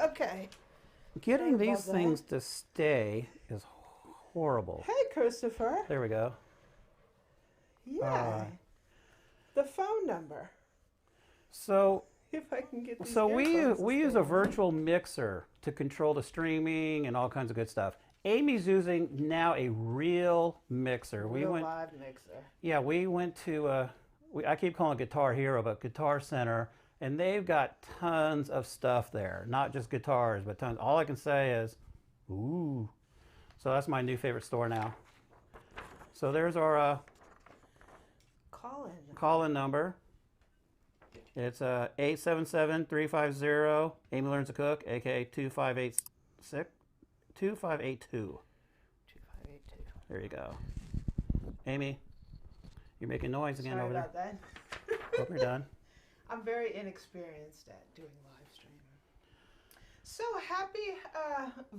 Okay. Getting these things to stay is horrible. Hey, Christopher. There we go. Yeah. The phone number. So if I can get these we use a virtual mixer to control the streaming and all kinds of good stuff. Amy's using now a real mixer. Live mixer. Yeah, we went to I keep calling it Guitar Hero, but Guitar Center, and they've got tons of stuff there. Not just guitars, but tons. All I can say is, ooh. So that's my new favorite store now. So there's our call-in number. It's 877-350 Amy Learns to Cook, aka 2582. 2582. There you go. Amy, you're making noise again over there. Sorry about that. Hope you're done. I'm very inexperienced at doing live streaming. So happy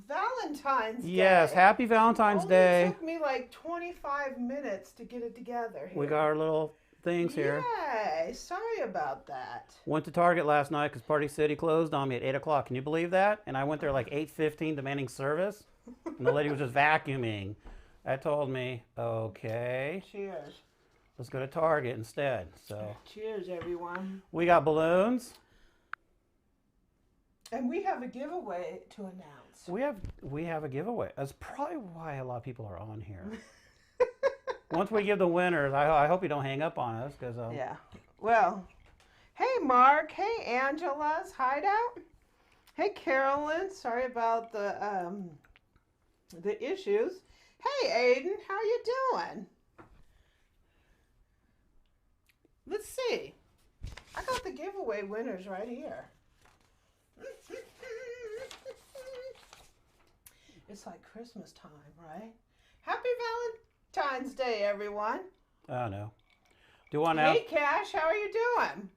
Valentine's Day. Yes, happy Valentine's Day. It took me like 25 minutes to get it together here. We got our little things here. Yay, sorry about that. Went to Target last night because Party City closed on me at 8 o'clock. Can you believe that? And I went there like 8:15 demanding service. And the lady was just vacuuming. That told me, okay. Cheers. Let's go to Target instead. So cheers, everyone. We got balloons. And we have a giveaway to announce. We have a giveaway. That's probably why a lot of people are on here. Once we give the winners, I hope you don't hang up on us because yeah. Well, hey Mark, hey Angela's hideout, hey Carolyn. Sorry about the issues. Hey Aiden, how you doing? Let's see. I got the giveaway winners right here. It's like Christmas time, right? Happy Valentine's Day, everyone. Oh no. Do you want to? Hey Cash, how are you doing?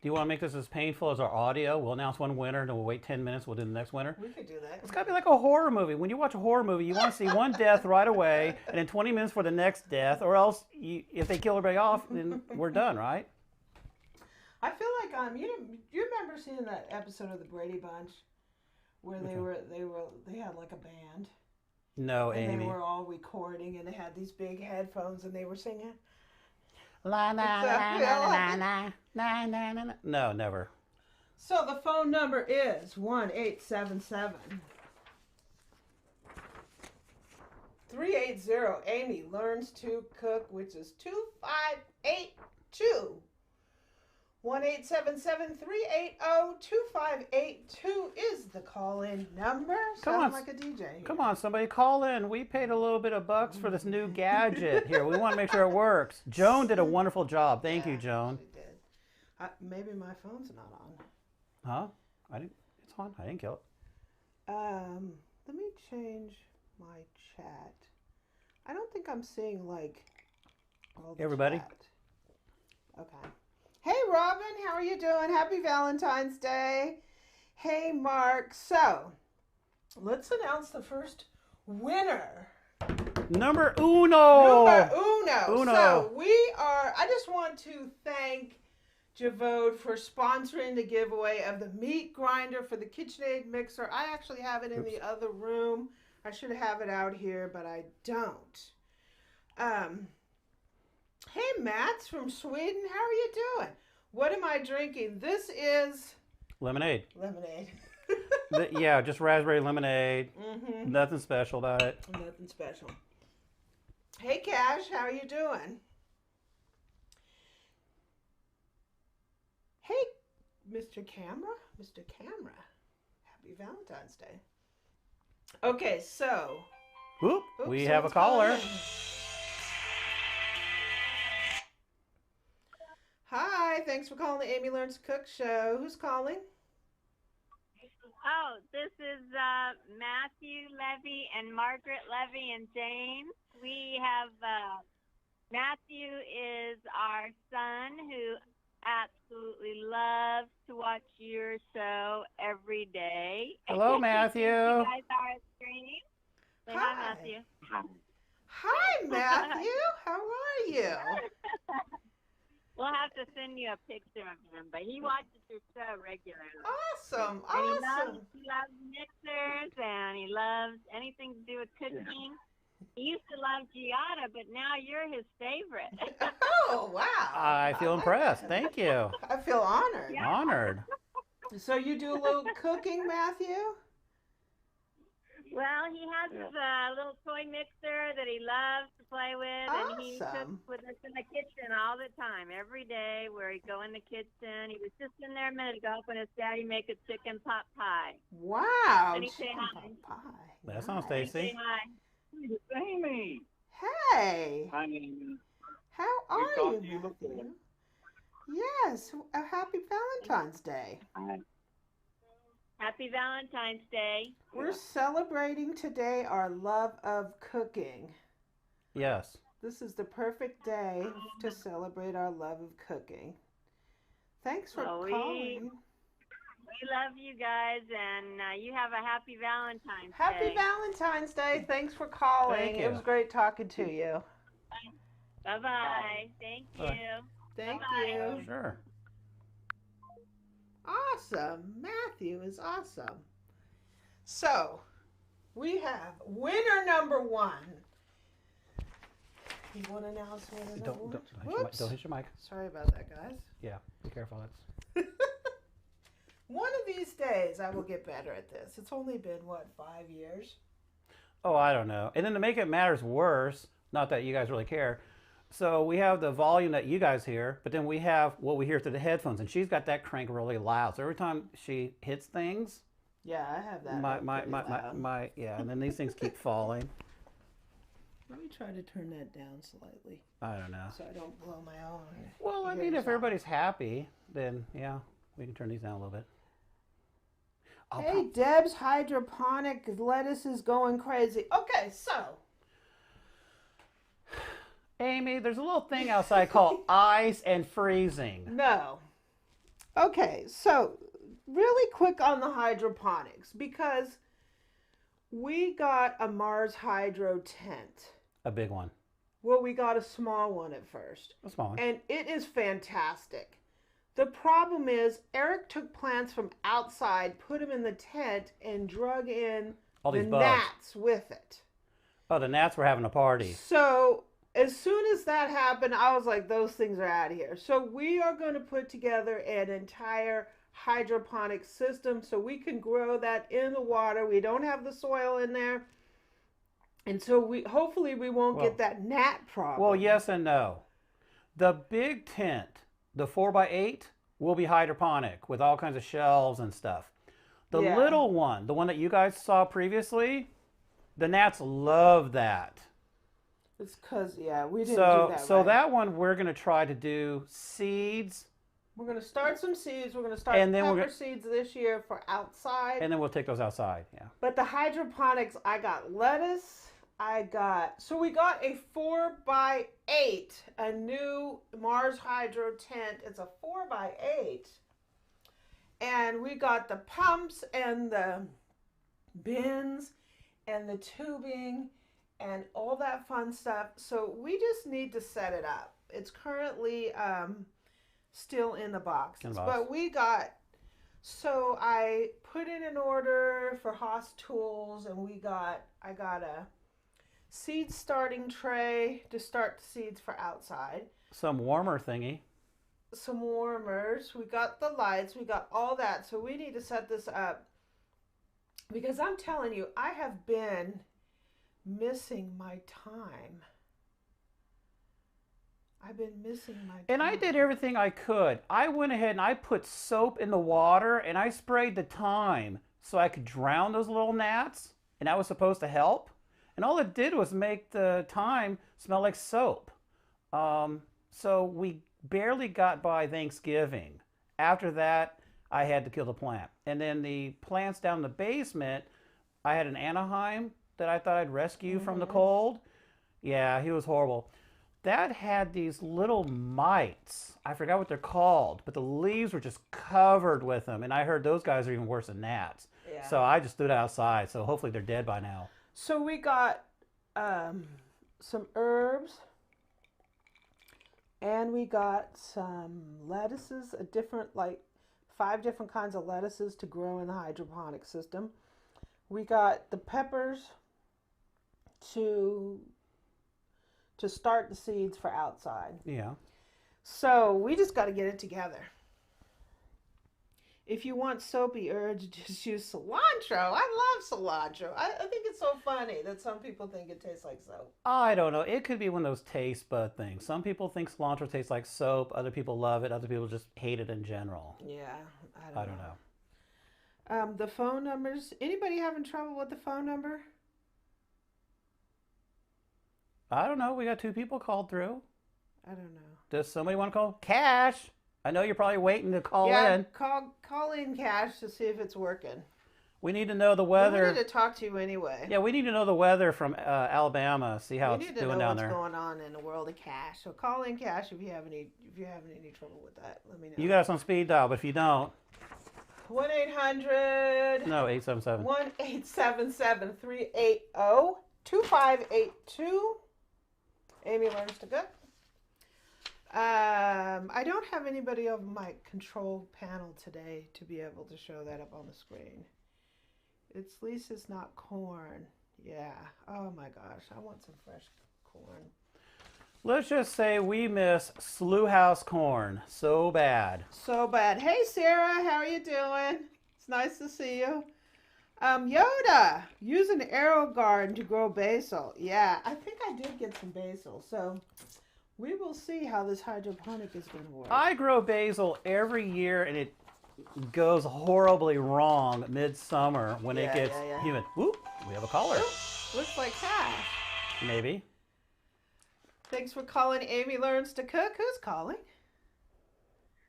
Do you want to make this as painful as our audio? We'll announce one winner, and then we'll wait 10 minutes. We'll do the next winner. We could do that. It's got to be like a horror movie. When you watch a horror movie, you want to see one death right away, and then 20 minutes for the next death, or else if they kill everybody off, then we're done, right? I feel like you remember seeing that episode of the Brady Bunch where they had like a band. No, and Amy. They were all recording, and they had these big headphones, and they were singing. La la la la la la la la. No, never. So the phone number is 1-877-380 Amy Learns to Cook, which is 2582. 1-877-380-2582 is the call-in number. Sounds like a DJ. Come on, somebody call in. We paid a little bit of bucks for this new gadget here. We want to make sure it works. Joan did a wonderful job. Thank you, Joan. She did. Maybe my phone's not on. Huh? It's on. I didn't kill it. Let me change my chat. I don't think I'm seeing like all the everybody. Chat. Okay. Hey Robin, how are you doing? Happy Valentine's Day. Hey Mark. So, let's announce the first winner. Number uno. So, I just want to thank Gvode for sponsoring the giveaway of the meat grinder for the Kitchenaid mixer. I actually have it in the other room. I should have it out here, but I don't. Hey, Matt's from Sweden. How are you doing? What am I drinking? This is... Lemonade. Lemonade. Yeah, just raspberry lemonade. Mm-hmm. Nothing special about it. Nothing special. Hey, Cash. How are you doing? Hey, Mr. Camera. Mr. Camera. Happy Valentine's Day. Okay, so... Oops, we have a caller. Hi, thanks for calling the Amy Learns to Cook show. Who's calling? Oh, this is Matthew Levy and Margaret Levy and James. We have Matthew is our son who absolutely loves to watch your show every day. Hello, Matthew. You guys are at screen. Say hi, Matthew. Hi, Matthew. How are you? Well, We'll have to send you a picture of him, but he watches your show regularly. Awesome, And awesome. he loves mixers, and he loves anything to do with cooking. He used to love Giada, but now you're his favorite. Oh, wow. I feel impressed. Thank you. I feel honored. Yeah. Honored. So you do a little cooking, Matthew? Well, he has his little toy mixer that he loves to play with, and he Awesome. cooks with us in the kitchen all the time, every day, where he go in the kitchen. He was just in there a minute ago helping his daddy make a chicken pot pie. Wow. And he say chicken hi. pot pie. That sounds Nice. Say tasty. hi. Amy. Hey. Hi, Amy. How are talked you, to you before. Matthew? Yes. A happy Valentine's Day. Happy Valentine's Day. We're celebrating today our love of cooking. Yes. This is the perfect day to celebrate our love of cooking. Thanks for Well, calling. We love you guys, and you have a happy Valentine's Happy Day. Valentine's Day. Thanks for calling. Thank It you. was great talking to you. Bye-bye. Thank you. Bye. Thank Bye-bye. you. Sure. Awesome. Matthew is awesome. So, we have winner number one. You want to announce winner number one? Don't hit your mic. Sorry about that, guys. Yeah, be careful. That's One of these days, I will get better at this. It's only been, 5 years? Oh, I don't know. And then to make it matters worse, not that you guys really care, so we have the volume that you guys hear, but then we have what we hear through the headphones, and she's got that crank really loud. So every time she hits things, Yeah, I have that. yeah, and then these things keep falling. Let me try to turn that down slightly I don't know. so I don't blow my own. Well, I mean, ears if out. everybody's happy, then yeah, we can turn these down a little bit. I'll Hey, prob- Deb's hydroponic lettuce is going crazy. Okay, so. Amy, there's a little thing outside called ice and freezing. No. Okay, so really quick on the hydroponics because we got a Mars Hydro tent. A big one. Well, we got a small one at first, A small one. and it is fantastic. The problem is Eric took plants from outside, put them in the tent, and drug in All the these bugs. gnats with it. Oh, the gnats were having a party. So as soon as that happened, I was like, those things are out of here. So we are going to put together an entire hydroponic system so we can grow that in the water. We don't have the soil in there. And so hopefully we won't get that gnat problem. Well, yes and no. The big tent, the 4x8, will be hydroponic with all kinds of shelves and stuff. The Yeah. little one, the one that you guys saw previously, the gnats love that. It's because, we didn't So, do that so right. that one we're going to try to do seeds, We're going to start some seeds. We're going to start And then we're pepper seeds this year for outside. and then we'll take those outside. Yeah. But the hydroponics, I got lettuce. So we got a 4x8, a new Mars Hydro tent. It's a 4x8. And we got the pumps and the bins and the tubing and all that fun stuff. So we just need to set it up. It's currently still in the boxes. But so I put in an order for Haas Tools, and I got a seed starting tray to start the seeds for outside. Some warmer thingy. Some warmers. We got the lights. We got all that. So we need to set this up because I'm telling you, I have been missing my time. I've been missing my time. And I did everything I could. I went ahead and I put soap in the water and I sprayed the thyme so I could drown those little gnats, and that was supposed to help. And all it did was make the thyme smell like soap. So we barely got by Thanksgiving. After that, I had to kill the plant. And then the plants down in the basement, I had an Anaheim that I thought I'd rescue from the cold. Yeah, he was horrible. That had these little mites. I forgot what they're called, but the leaves were just covered with them. And I heard those guys are even worse than gnats. Yeah. So I just stood outside. So hopefully they're dead by now. So we got some herbs. And we got some lettuces, a different, like 5 different kinds of lettuces to grow in the hydroponic system. We got the peppers to start the seeds for outside. Yeah. So we just got to get it together. If you want soapy urge, just use cilantro. I love cilantro. I think it's so funny that some people think it tastes like soap. I don't know. It could be one of those taste bud things. Some people think cilantro tastes like soap. Other people love it. Other people just hate it in general. Yeah, I don't know. The phone numbers. Anybody having trouble with the phone number? I don't know. We got 2 people called through. I don't know. Does somebody want to call? Cash. I know you're probably waiting to call in. Call in, Cash, to see if it's working. We need to know the weather. We need to talk to you anyway. Yeah, we need to know the weather from Alabama. See how it's doing down there. We need to know what's going on in the world of Cash. So call in, Cash, if you're having any trouble with that. Let me know. You got us on speed dial, but if you don't, 1-800. No, 877. 1-877-380-2582. Amy Learns to Cook. I don't have anybody on my control panel today to be able to show that up on the screen. It's Lisa's not corn. Yeah. Oh my gosh. I want some fresh corn. Let's just say we miss Slough House corn so bad. So bad. Hey Sarah, how are you doing? It's nice to see you. Yoda, use an arrow garden to grow basil. Yeah, I think I did get some basil. So we will see how this hydroponic is going to work. I grow basil every year and it goes horribly wrong midsummer when it gets humid. Whoop, we have a caller. Ooh, looks like Cash. Maybe. Thanks for calling Amy Learns to Cook. Who's calling?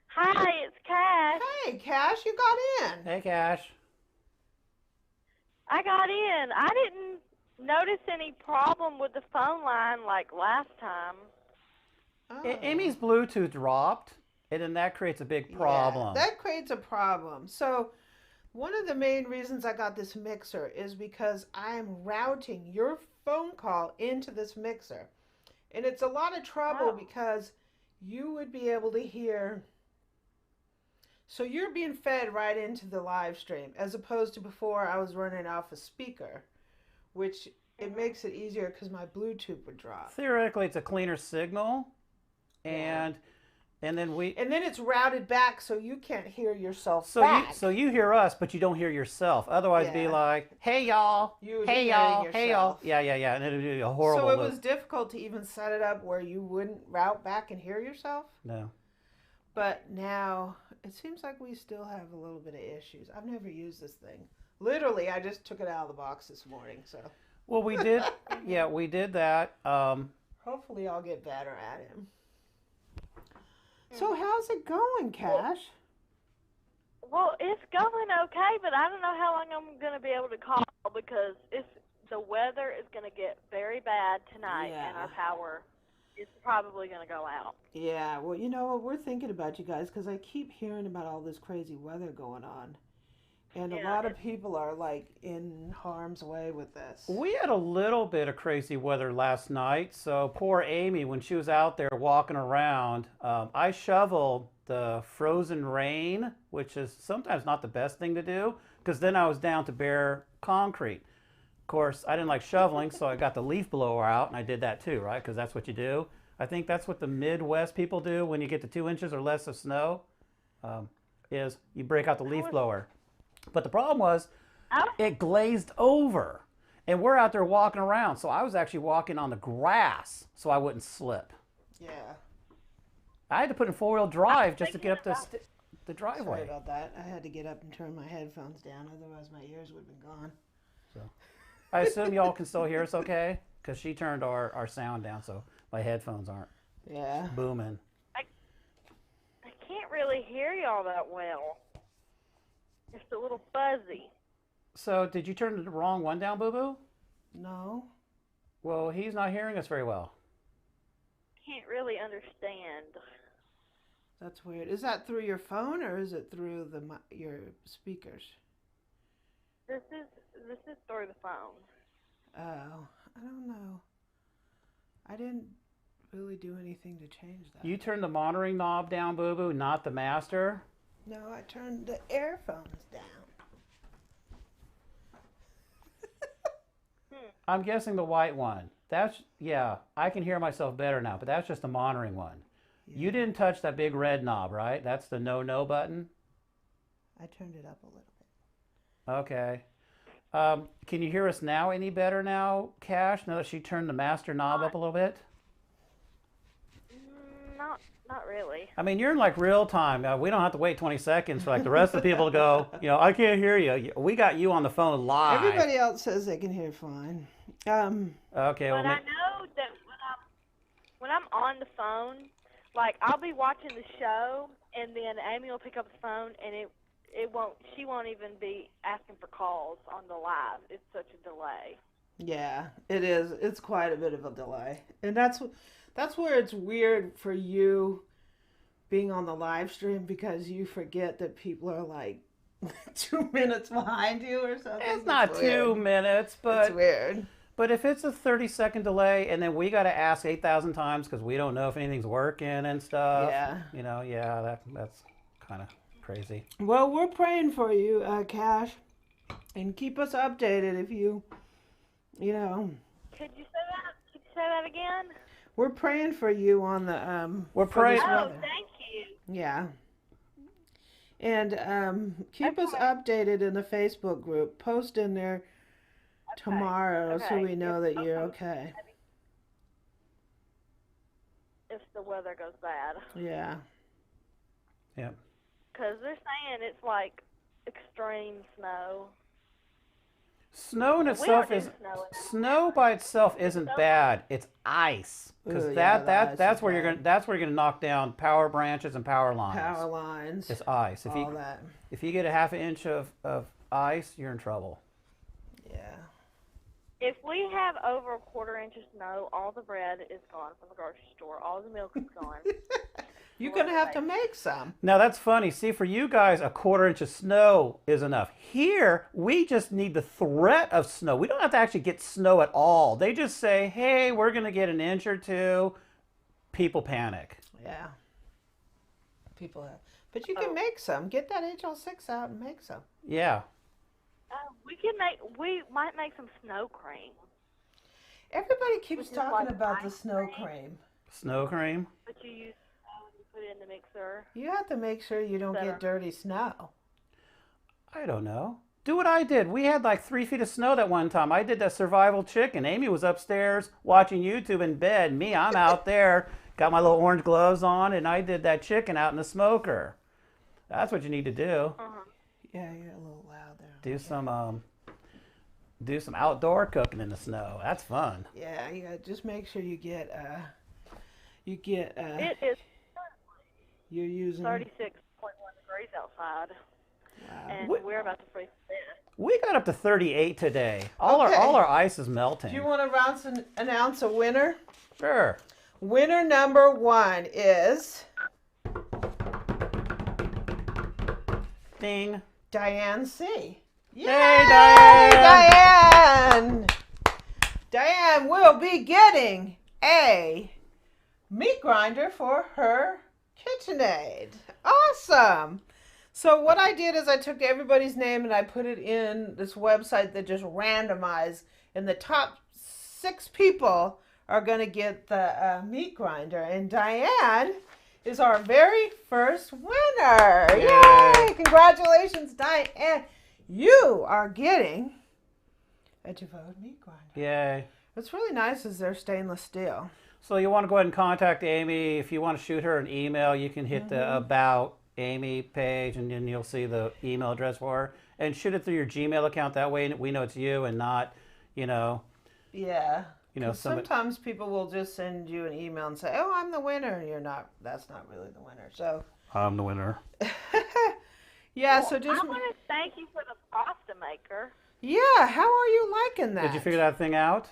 Hi, it's Cash. Hey, Cash, you got in. Hey, Cash. I got in. I didn't notice any problem with the phone line like last time. Oh. Amy's Bluetooth dropped, and then that creates a big problem. Yeah, that creates a problem. So one of the main reasons I got this mixer is because I'm routing your phone call into this mixer. And it's a lot of trouble because you would be able to hear. So you're being fed right into the live stream, as opposed to before I was running off a speaker, which it makes it easier because my Bluetooth would drop. Theoretically, it's a cleaner signal, and then it's routed back so you can't hear yourself so back. So you hear us, but you don't hear yourself. Otherwise, be like, "Hey y'all, hey y'all, hey y'all." Yeah, and it'd be a horrible. So it was difficult to even set it up where you wouldn't route back and hear yourself. No. But now it seems like we still have a little bit of issues. I've never used this thing. Literally, I just took it out of the box this morning. So. Well, we did. Yeah, we did that. Hopefully, I'll get better at it. So how's it going, Cash? Well, it's going okay, but I don't know how long I'm going to be able to call because the weather is going to get very bad tonight, and our power is probably going to go out. Yeah, well, you know what? We're thinking about you guys because I keep hearing about all this crazy weather going on. And a lot of people are like in harm's way with this. We had a little bit of crazy weather last night. So poor Amy, when she was out there walking around, I shoveled the frozen rain, which is sometimes not the best thing to do because then I was down to bare concrete. Of course, I didn't like shoveling, so I got the leaf blower out and I did that too, right? Because that's what you do. I think that's what the Midwest people do when you get to 2 inches or less of snow, is you break out the leaf blower. But the problem was it glazed over and we're out there walking around. So I was actually walking on the grass so I wouldn't slip. Yeah. I had to put in 4-wheel drive just to get up the driveway. Sorry about that. I had to get up and turn my headphones down. Otherwise, my ears would have been gone. So I assume y'all can still hear us okay? Because she turned our sound down so my headphones aren't booming. I can't really hear y'all that well. It's a little fuzzy. So did you turn the wrong one down, Boo-Boo? No. Well, he's not hearing us very well. Can't really understand. That's weird. Is that through your phone or is it through your speakers? This is through the phone. Oh, I don't know. I didn't really do anything to change that. You turned the monitoring knob down, Boo Boo, not the master. No, I turned the earphones down. I'm guessing the white one. That's, yeah, I can hear myself better now, but that's just the monitoring one. Yeah. You didn't touch that big red knob, right? That's the no button? I turned it up a little bit. Okay. Can you hear us now any better now, Cash, now that she turned the master knob up a little bit? Not really. I mean, you're in like real time. We don't have to wait 20 seconds for like the rest of the people to go, you know, I can't hear you. We got you on the phone live. Everybody else says they can hear fine. Okay. But I know that when I'm on the phone, like I'll be watching the show, and then Amy will pick up the phone, and she won't even be asking for calls on the live. It's such a delay. Yeah, it is. It's quite a bit of a delay, and that's where it's weird for you being on the live stream, because you forget that people are like 2 minutes behind you or something. It's not 2 minutes, but it's weird. But if it's a 30-second delay, and then we got to ask 8,000 times because we don't know if anything's working and stuff. Yeah. You know, yeah, that's kind of crazy. Well, we're praying for you, Cash, and keep us updated if you know. Could you say that again? We're praying for you on the We're praying. Oh, thank you. Yeah. And keep us updated in the Facebook group. Post in there tomorrow so we know that you're okay. If the weather goes bad. Yeah. Yep. Because they're saying it's like extreme snow. Snow in itself snow by itself isn't bad. It's ice, because that's where you're gonna knock down power branches and power lines. Power lines. It's ice. If you get a half an inch of ice, you're in trouble. Yeah. If we have over a quarter inch of snow, all the bread is gone from the grocery store. All the milk is gone. You're going to have to make some. Now, that's funny. See, for you guys, a quarter inch of snow is enough. Here, we just need the threat of snow. We don't have to actually get snow at all. They just say, hey, we're going to get an inch or two. People panic. Yeah. People have. But you can make some. Get that HL6 out and make some. Yeah. We might make some snow cream. Everybody keeps talking about the snow cream. Snow cream? But you put it in the mixer. You have to make sure you don't get dirty snow. I don't know. Do what I did. We had like 3 feet of snow that one time. I did that survival chicken. Amy was upstairs watching YouTube in bed. Me, I'm out there, got my little orange gloves on, and I did that chicken out in the smoker. That's what you need to do. Yeah, you're a little loud there. Do some outdoor cooking in the snow. That's fun. Yeah, you gotta just make sure you get it is you're using 36.1 degrees outside. Wow. And we're about to freeze to death. We got up to 38 today. All our ice is melting. Do you want to announce a winner? Sure. Winner number 1 is Ding. Diane C. Yay, Hey, Diane! Diane will be getting a meat grinder for her Kitchenaid. Awesome! So what I did is I took everybody's name and I put it in this website that just randomized, and the top 6 people are going to get the meat grinder. And Diane is our very first winner. Yay! Congratulations, Diane. You are getting a Gvode meat grinder. Yay. What's really nice is they're stainless steel. So you want to go ahead and contact Amy. If you want to shoot her an email, you can hit the About Amy page, and then you'll see the email address for her. And shoot it through your Gmail account. That way we know it's you and not, Yeah. sometimes people will just send you an email and say, "Oh, I'm the winner." You're not. That's not really the winner. So I'm the winner. yeah. Well, So just I want to thank you for the pasta maker. Yeah. How are you liking that? Did you figure that thing out?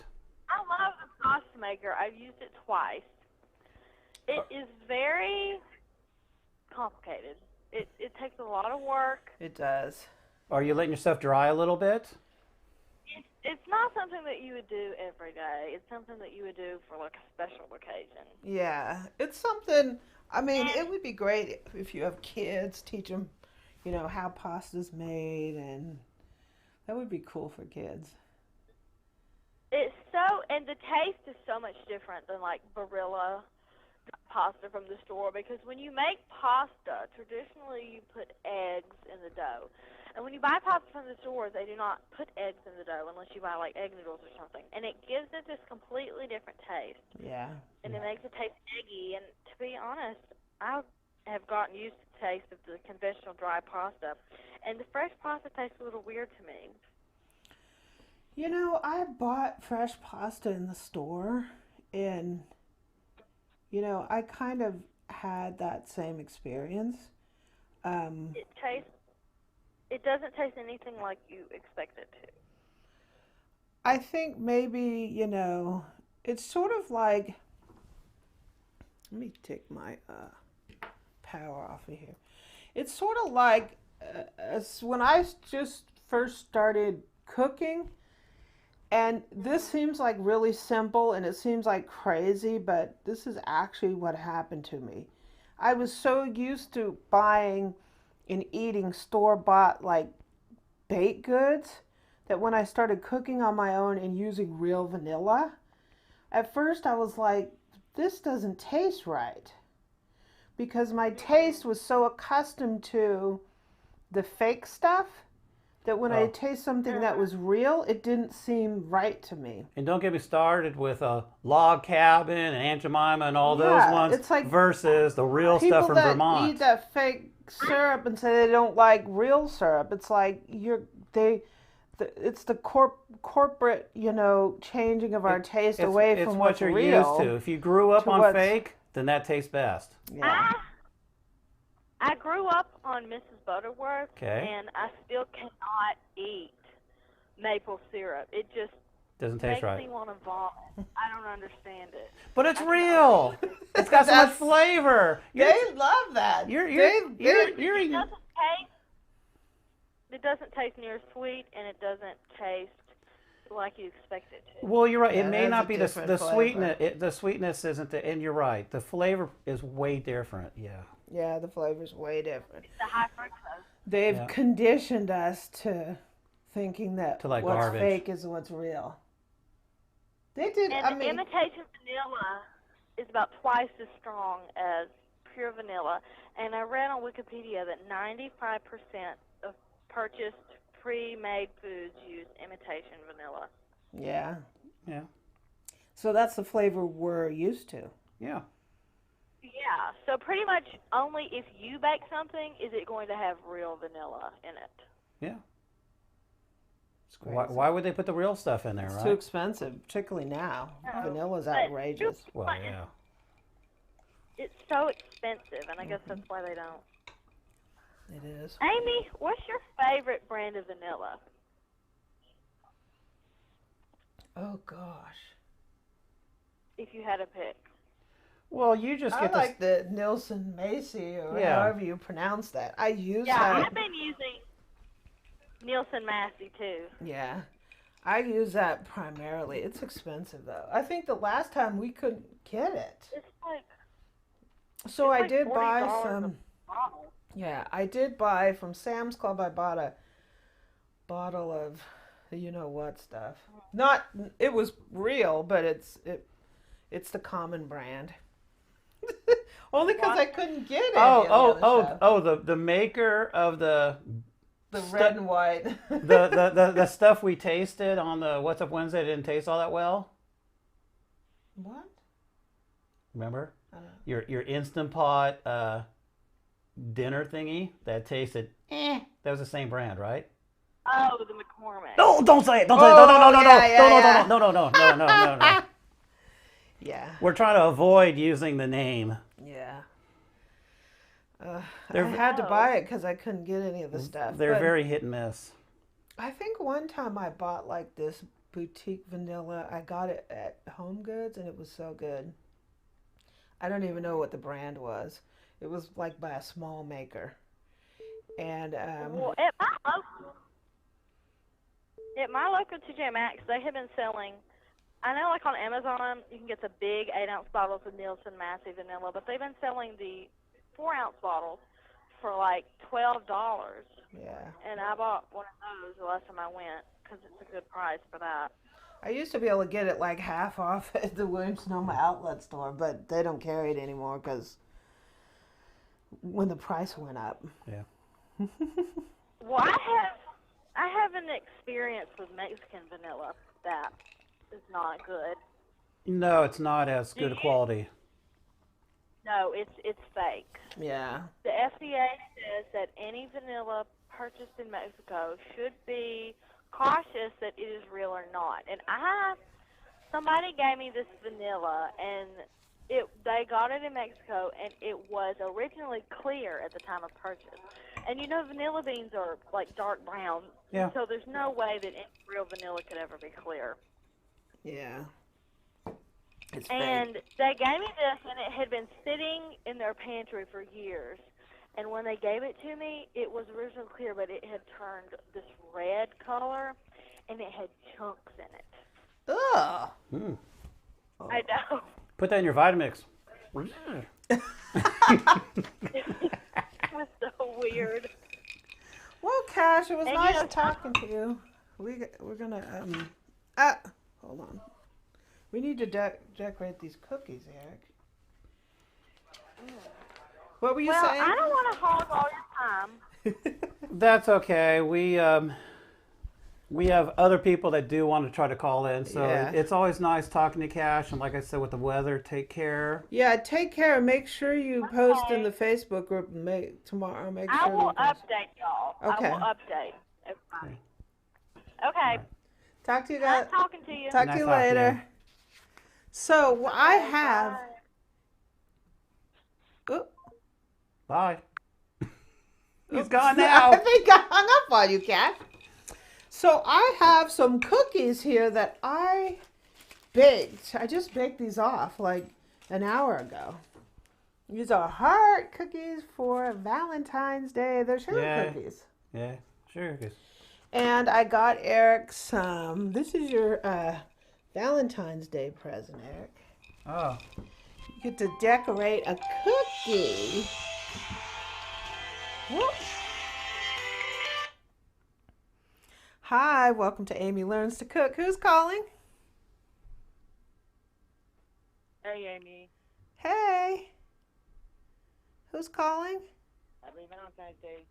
I love the pasta maker. I've used it twice. It is very complicated. It takes a lot of work. It does. Are you letting yourself dry a little bit? it's not something that you would do every day. It's something that you would do for like a special occasion. Yeah, it's something. I mean, it would be great if you have kids, teach them, how pasta's made, and that would be cool for kids. And the taste is so much different than like Barilla pasta from the store, because when you make pasta, traditionally you put eggs in the dough. And when you buy pasta from the store, they do not put eggs in the dough unless you buy like egg noodles or something. And it gives it this completely different taste. Yeah. And it makes it taste eggy. And to be honest, I have gotten used to the taste of the conventional dry pasta. And the fresh pasta tastes a little weird to me. I bought fresh pasta in the store, and, I kind of had that same experience. It doesn't taste anything like you expect it to. I think maybe, it's sort of like, let me take my power off of here. It's sort of like when I just first started cooking, and this seems like really simple and it seems like crazy, but this is actually what happened to me. I was so used to buying and eating store-bought like baked goods that when I started cooking on my own and using real vanilla, at first I was like, this doesn't taste right, because my taste was so accustomed to the fake stuff that when I taste something that was real, it didn't seem right to me. And don't get me started with a Log Cabin and Aunt Jemima and all those ones, it's like versus the real stuff from Vermont. People that eat that fake syrup and say they don't like real syrup, it's like it's the corporate, changing of our taste away from what's real. It's what you're used to. If you grew up on fake, then that tastes best. Yeah. I grew up on Mrs. Butterworth, okay, and I still cannot eat maple syrup. It just doesn't taste right. Makes me want to vomit. I don't understand it. But it's real. It's got so much flavor. They love that. It doesn't taste near sweet, and it doesn't taste like you expect it to. Well, you're right. Yeah, it may not be the sweetness. The sweetness isn't the, and you're right. The flavor is way different. Yeah. Yeah, the flavor's way different. It's the high fructose. They've conditioned us to thinking that like what's garbage. fake is what's real. They did. And imitation vanilla is about twice as strong as pure vanilla. And I read on Wikipedia that 95% of purchased pre-made foods use imitation vanilla. Yeah. Yeah. So that's the flavor we're used to. Yeah. Yeah. So pretty much only if you bake something is it going to have real vanilla in it. Yeah. Why would they put the real stuff in there, It's right? too expensive, particularly now. Vanilla's outrageous. Well, yeah. It's so expensive, and I guess that's why they don't. It is. Amy, what's your favorite brand of vanilla? Oh, gosh. If you had to pick. Well, you just get I like the Nielsen Macy, or however you pronounce that. I use that. Yeah, I've been using Nielsen Massey too. Yeah. I use that primarily. It's expensive, though. I think the last time we couldn't get it. It's like... So it's I like did buy $40 some... a bottle. Yeah, I did buy from Sam's Club. I bought a bottle of you-know-what stuff. Not... It was real, but it's the common brand. Only because I couldn't get it. The maker of the red and white. the stuff we tasted on the What's Up Wednesday didn't taste all that well. What? Remember? I don't know. Your Instant Pot dinner thingy that tasted that was the same brand, right? Oh, the McCormick. No, don't say it. Don't say it. No. Yeah. We're trying to avoid using the name. Yeah. I had to buy it because I couldn't get any of the stuff. They're very hit and miss. I think one time I bought like this boutique vanilla. I got it at Home Goods and it was so good. I don't even know what the brand was. It was like by a small maker. And well, at my local, At my local TJ Maxx, they have been selling. I know, like on Amazon, you can get the big 8-ounce bottles of Nielsen Massive Vanilla, but they've been selling the 4-ounce bottles for like $12. Yeah. And I bought one of those the last time I went because it's a good price for that. I used to be able to get it like half off at the Williams-Sonoma outlet store, but they don't carry it anymore because when the price went up. Yeah. Well, I have an experience with Mexican vanilla that is not good. No, it's not as good a quality. No, it's fake. Yeah. The FDA says that any vanilla purchased in Mexico should be cautious that it is real or not. And somebody gave me this vanilla, and they got it in Mexico, and it was originally clear at the time of purchase. And you know, vanilla beans are like dark brown, Yeah. so there's no way that any real vanilla could ever be clear. Yeah. It's And they gave me this, and it had been sitting in their pantry for years. And when they gave it to me, it was originally clear, but it had turned this red color, and it had chunks in it. Ugh. Mm. I know. Put that in your Vitamix. It was so weird. Well, Cash, it was And nice you know, talking to you. We're gonna hold on. We need to decorate these cookies, Eric. What were you saying? I don't want to hog all your time. That's okay. We have other people that do want to try to call in, so Yeah. it's always nice talking to Cash. And like I said, with the weather, take care. Yeah, take care. Make sure you post in the Facebook group tomorrow. Make I sure will you post. update y'all. Okay. I will update everybody. Okay. Talk to you guys. Nice talking to you. Talk Nice to you talking to later. you. So I have. Bye. Oop. Bye. He's Oops. gone now. I think I hung up on you, Cat. So I have some cookies here that I baked. I just baked these off like an hour ago. These are heart cookies for Valentine's Day. They're sugar cookies. Yeah, sure. And I got Eric some. This is your Valentine's Day present, Eric. Oh. You get to decorate a cookie. Whoop. Hi, welcome to Amy Learns to Cook. Who's calling? Hey, Amy. Hey. Who's calling? Happy Valentine's Day.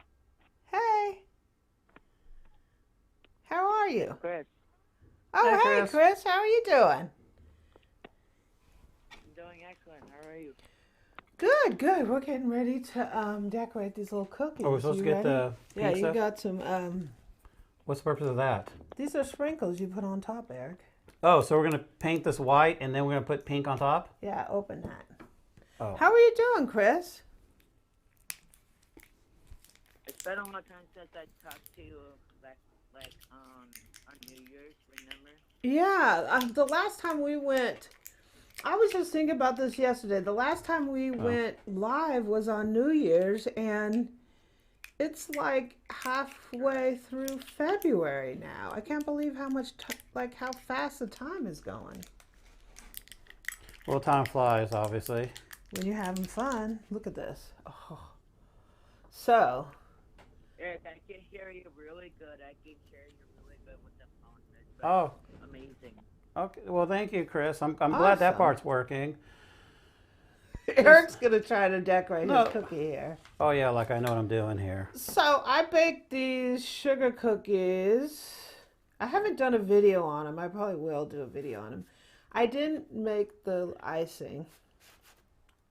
Hey. How are you? Chris, Oh, Hey, hey, Chris. Chris. How are you doing? I'm doing excellent. How are you? Good, good. We're getting ready to decorate these little cookies. Oh, we're supposed You to get ready? the Yeah, pink you stuff? got some. What's the purpose of that? These are sprinkles you put on top, Eric. Oh, so we're going to paint this white and then we're going to put pink on top? Yeah, open that. Oh. How are you doing, Chris? It's been a long time since I talked to you, on New Year's, remember? Yeah, the last time we went, I was just thinking about this yesterday. The last time we went live was on New Year's, and it's like halfway through February now. I can't believe how much, how fast the time is going. Well, time flies, obviously. When you're having fun, look at this. Oh. So, Eric, I can hear you really good. I can hear you really good with the phone. It's Oh, amazing. okay. Well, thank you, Chris. I'm glad that Awesome. part's working. Eric's going to try to decorate No. his cookie here. Oh, yeah, like I know what I'm doing here. So I baked these sugar cookies. I haven't done a video on them. I probably will do a video on them. I didn't make the icing.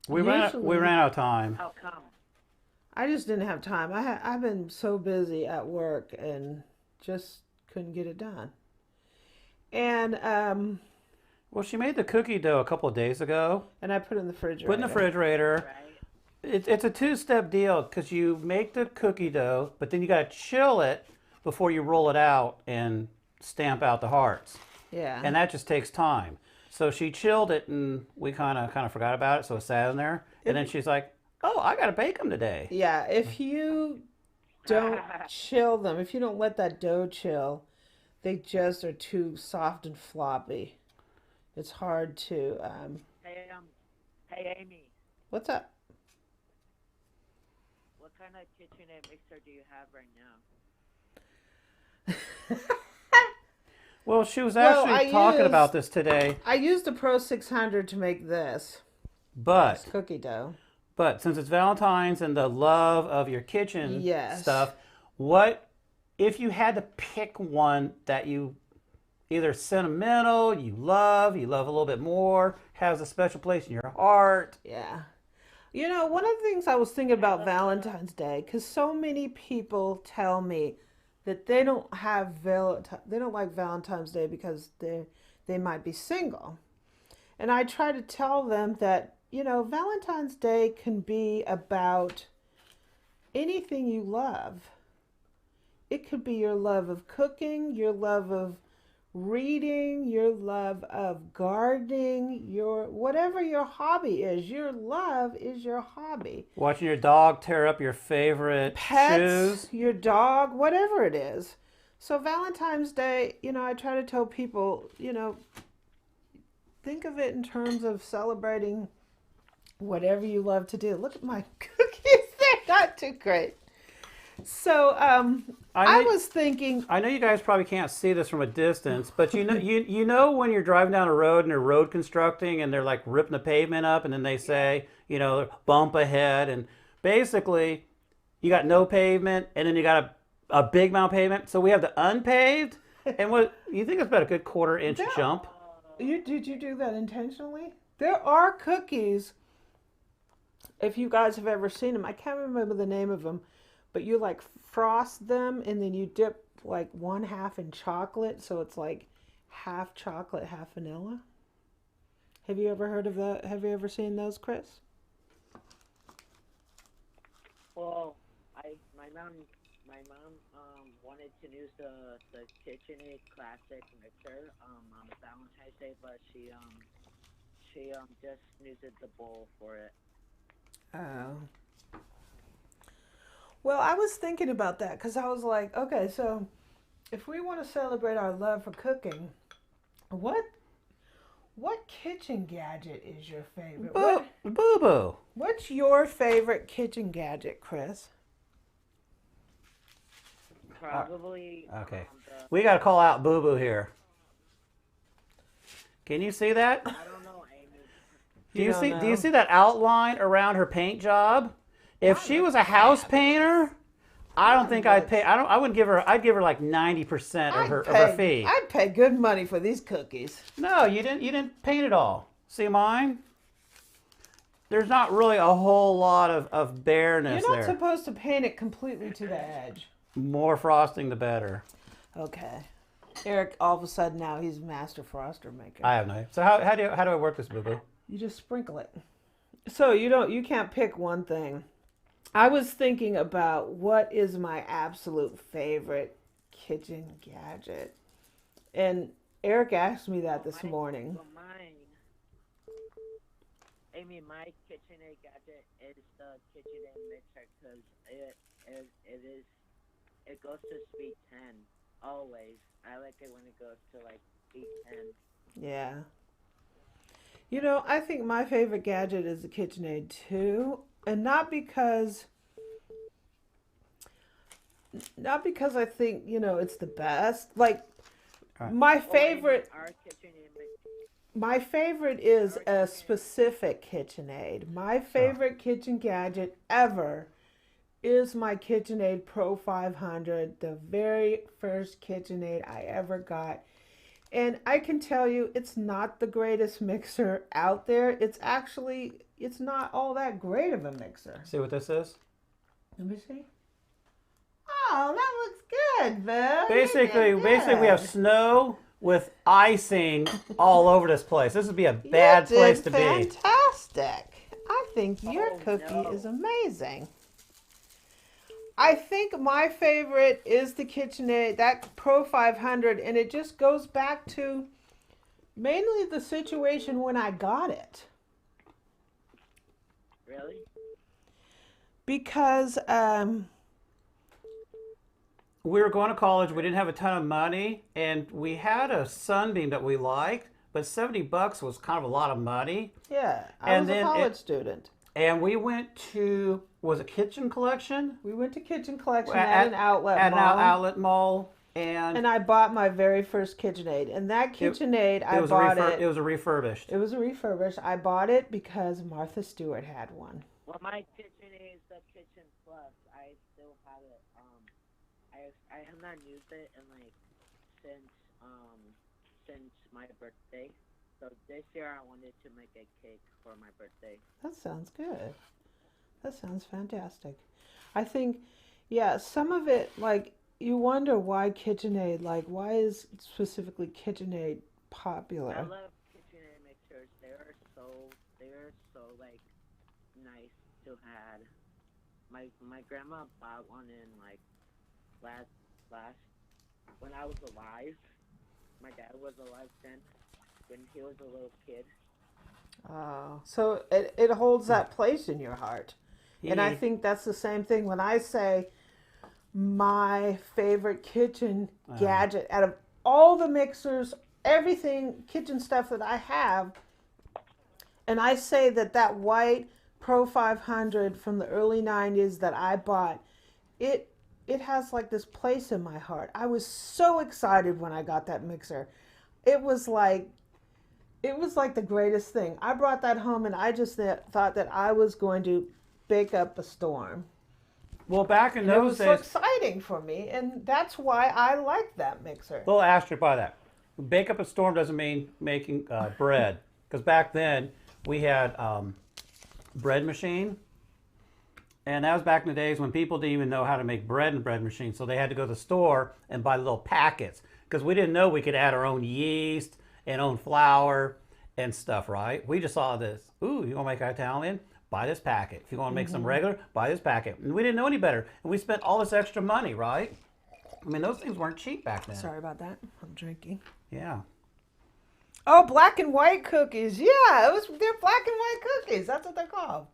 We ran Usually- out of time. How come? I just didn't have time. I've been so busy at work and just couldn't get it done. And Well, she made the cookie dough a couple of days ago. I put it in the refrigerator. Put in the refrigerator. Right? It's a two-step deal because you make the cookie dough, but then you got to chill it before you roll it out and stamp out the hearts. Yeah. And that just takes time. So she chilled it, and we kind of forgot about it, so it sat in there. And then she's like, "Oh, I got to bake them today." Yeah, if you don't chill them, if you don't let that dough chill, They just are too soft and floppy. It's hard to. Hey Amy, What's up? what kind of KitchenAid mixer do you have right now? Well, she was Well, actually I talking used- about this today, I used the Pro 600 to make this but cookie dough. since it's Valentine's and the love of your kitchen Yes. stuff, what if you had to pick one that you either sentimental, you love a little bit more, has a special place in your heart? Yeah. You know, one of the things I was thinking about Valentine's Day, because so many people tell me that they don't like Valentine's Day because they might be single. And I try to tell them that, you know, Valentine's Day can be about anything you love. It could be your love of cooking, your love of reading, your love of gardening, whatever your hobby is. Your love is your hobby. Watching your dog tear up your favorite Pets, shoes. your dog, whatever it is. So Valentine's Day, you know, I try to tell people, you know, think of it in terms of celebrating whatever you love to do. Look at my cookies. They're not too great. So I was thinking. I know you guys probably can't see this from a distance, but you know when you're driving down a road and they're road constructing and they're like ripping the pavement up, and then they say, you know, bump ahead, and basically you got no pavement and then you got a big amount of pavement. So we have the unpaved, and what you think it's about a good quarter-inch jump. Did you do that intentionally? There are cookies. If you guys have ever seen them, I can't remember the name of them. But you like frost them and then you dip like 1/2 in chocolate. So it's like half chocolate, half vanilla. Have you ever heard of that? Have you ever seen those, Chris? Well, my mom wanted to use the KitchenAid classic mixer on Valentine's Day, but she just used the bowl for it. Oh. Well, I was thinking about that because I was like, okay, so if we want to celebrate our love for cooking, what kitchen gadget is your favorite? Boo-boo. What's your favorite kitchen gadget, Chris? Probably. Okay. We got to call out Boo-boo here. Can you see that? I don't know, Amy. Do you see that outline around her paint job? If she was a house painter, I don't think I'd pay. I wouldn't give her. I'd give her like 90% of her fee. I'd pay good money for these cookies. No, you didn't. You didn't paint it all. See mine? There's not really a whole lot of bareness You're not there. supposed to paint it completely to the edge. More frosting, the better. Okay. Eric, all of a sudden now he's a master froster maker. I have no. So how do I work this, Boo Boo? You just sprinkle it. So you can't pick one thing. I was thinking about what is my absolute favorite kitchen gadget. And Eric asked me that this morning. Well, Amy, my KitchenAid gadget is the KitchenAid mixer because it goes to speed 10 always. I like it when it goes to like speed 10. Yeah. You know, I think my favorite gadget is the KitchenAid too. And not because I think, you know, it's the best. Like my favorite is a specific KitchenAid. My favorite kitchen gadget ever is my KitchenAid Pro 500, the very first KitchenAid I ever got. And I can tell you, it's not the greatest mixer out there. It's not all that great of a mixer. See what this is? Let me see. Oh, that looks good, Bill. Basically, we have snow with icing all over this place. This would be a bad place to be. Fantastic. I think your cookie is amazing. I think my favorite is the KitchenAid, that Pro 500, and it just goes back to mainly the situation when I got it. Really? Because we were going to college. We didn't have a ton of money, and we had a Sunbeam that we liked, but $70 was kind of a lot of money. Yeah, I was a college student. And we went to, was it Kitchen Collection? We went to Kitchen Collection at an outlet mall. At an outlet mall. And I bought my very first KitchenAid. And that KitchenAid, I bought it. It was a refurbished. It was a refurbished. I bought it because Martha Stewart had one. Well, my KitchenAid is the Kitchen Plus. I still have it. I have not used it in since my birthday. So this year I wanted to make a cake for my birthday. That sounds good. That sounds fantastic. I think, yeah, some of it, like, you wonder why KitchenAid, like, why is specifically KitchenAid popular? I love KitchenAid mixers. They're so like nice to have. My grandma bought one in like last when I was alive. My dad was alive then, when he was a little kid. Oh, so it holds that place in your heart. And I think that's the same thing when I say my favorite kitchen gadget out of all the mixers, everything kitchen stuff that I have, and I say that white Pro 500 from the early 90s that I bought, it has like this place in my heart. I was so excited when I got that mixer. It was like the greatest thing. I brought that home and I just thought that I was going to bake up a storm. Well, back in those days, it was so exciting for me, and that's why I like that mixer. Little asterisk by that. Bake up a storm doesn't mean making bread, because back then we had bread machine, and that was back in the days when people didn't even know how to make bread in a bread machine, so they had to go to the store and buy little packets, because we didn't know we could add our own yeast and own flour and stuff, right? We just saw this. Ooh, you want to make Italian? Buy this packet. If you want to make some regular, buy this packet. And we didn't know any better. And we spent all this extra money, right? I mean, those things weren't cheap back then. Sorry about that. I'm drinking. Yeah. Oh, black and white cookies. Yeah, they're black and white cookies. That's what they're called.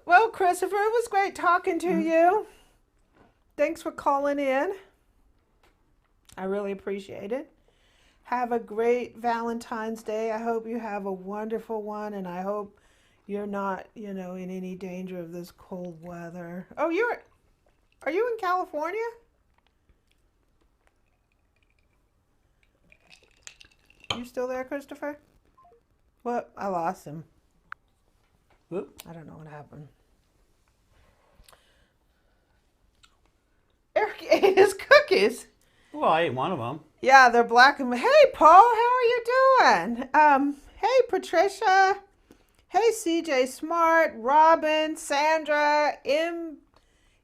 Well, Christopher, it was great talking to you. Thanks for calling in. I really appreciate it. Have a great Valentine's Day. I hope you have a wonderful one, and I hope you're not, in any danger of this cold weather. Oh, are you in California? You still there, Christopher? What? I lost him. Whoop. I don't know what happened. Eric ate his cookies. Well, I ate one of them. Yeah, they're black and... Hey, Paul, how are you doing? Hey, Patricia. Hey, CJ Smart, Robin, Sandra, M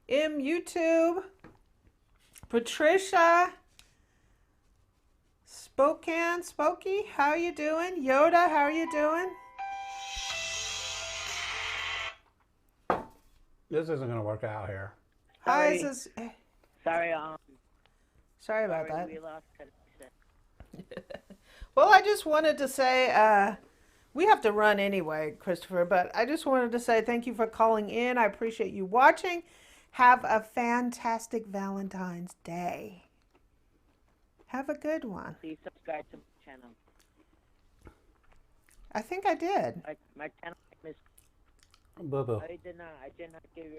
YouTube, Patricia, Spokey, how are you doing? Yoda, how are you doing? This isn't going to work out here. Hi, is this... Sorry, about that. We lost connection. Well, I just wanted to say, we have to run anyway, Christopher, but I just wanted to say thank you for calling in. I appreciate you watching. Have a fantastic Valentine's Day. Have a good one. Please subscribe to my channel. I think I did. My channel is... Boo-boo. I did not give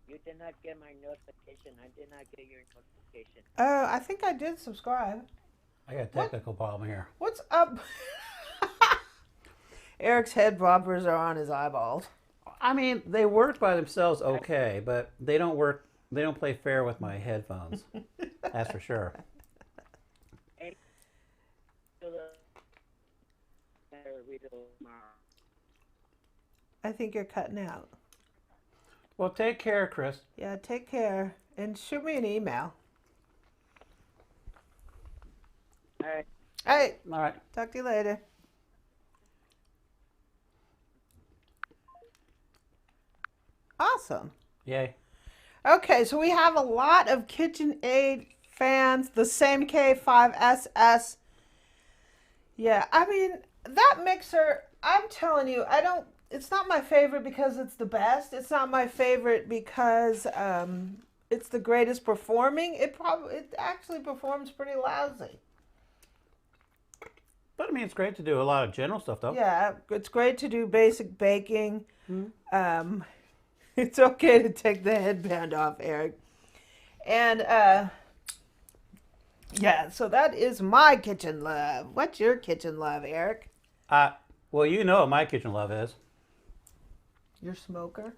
you did not get my notification. I did not get your notification. Oh, I think I did subscribe. I got a technical problem here. What's up? Eric's head boppers are on his eyeballs. I mean, they work by themselves okay, but they don't work. They don't play fair with my headphones. That's for sure. I think you're cutting out. Well, take care, Chris. Yeah, take care. And shoot me an email. All right. Hey. All right. Talk to you later. Awesome. Yay. Okay, so we have a lot of KitchenAid fans. The same K5SS. Yeah, I mean, that mixer, I'm telling you, I don't it's not my favorite because it's the best. It's not my favorite because it's the greatest performing. It actually performs pretty lousy. But I mean, it's great to do a lot of general stuff, though. Yeah, it's great to do basic baking. It's okay to take the headband off, Eric. And yeah, so that is my kitchen love. What's your kitchen love, Eric? Well, you know what my kitchen love is. Your smoker?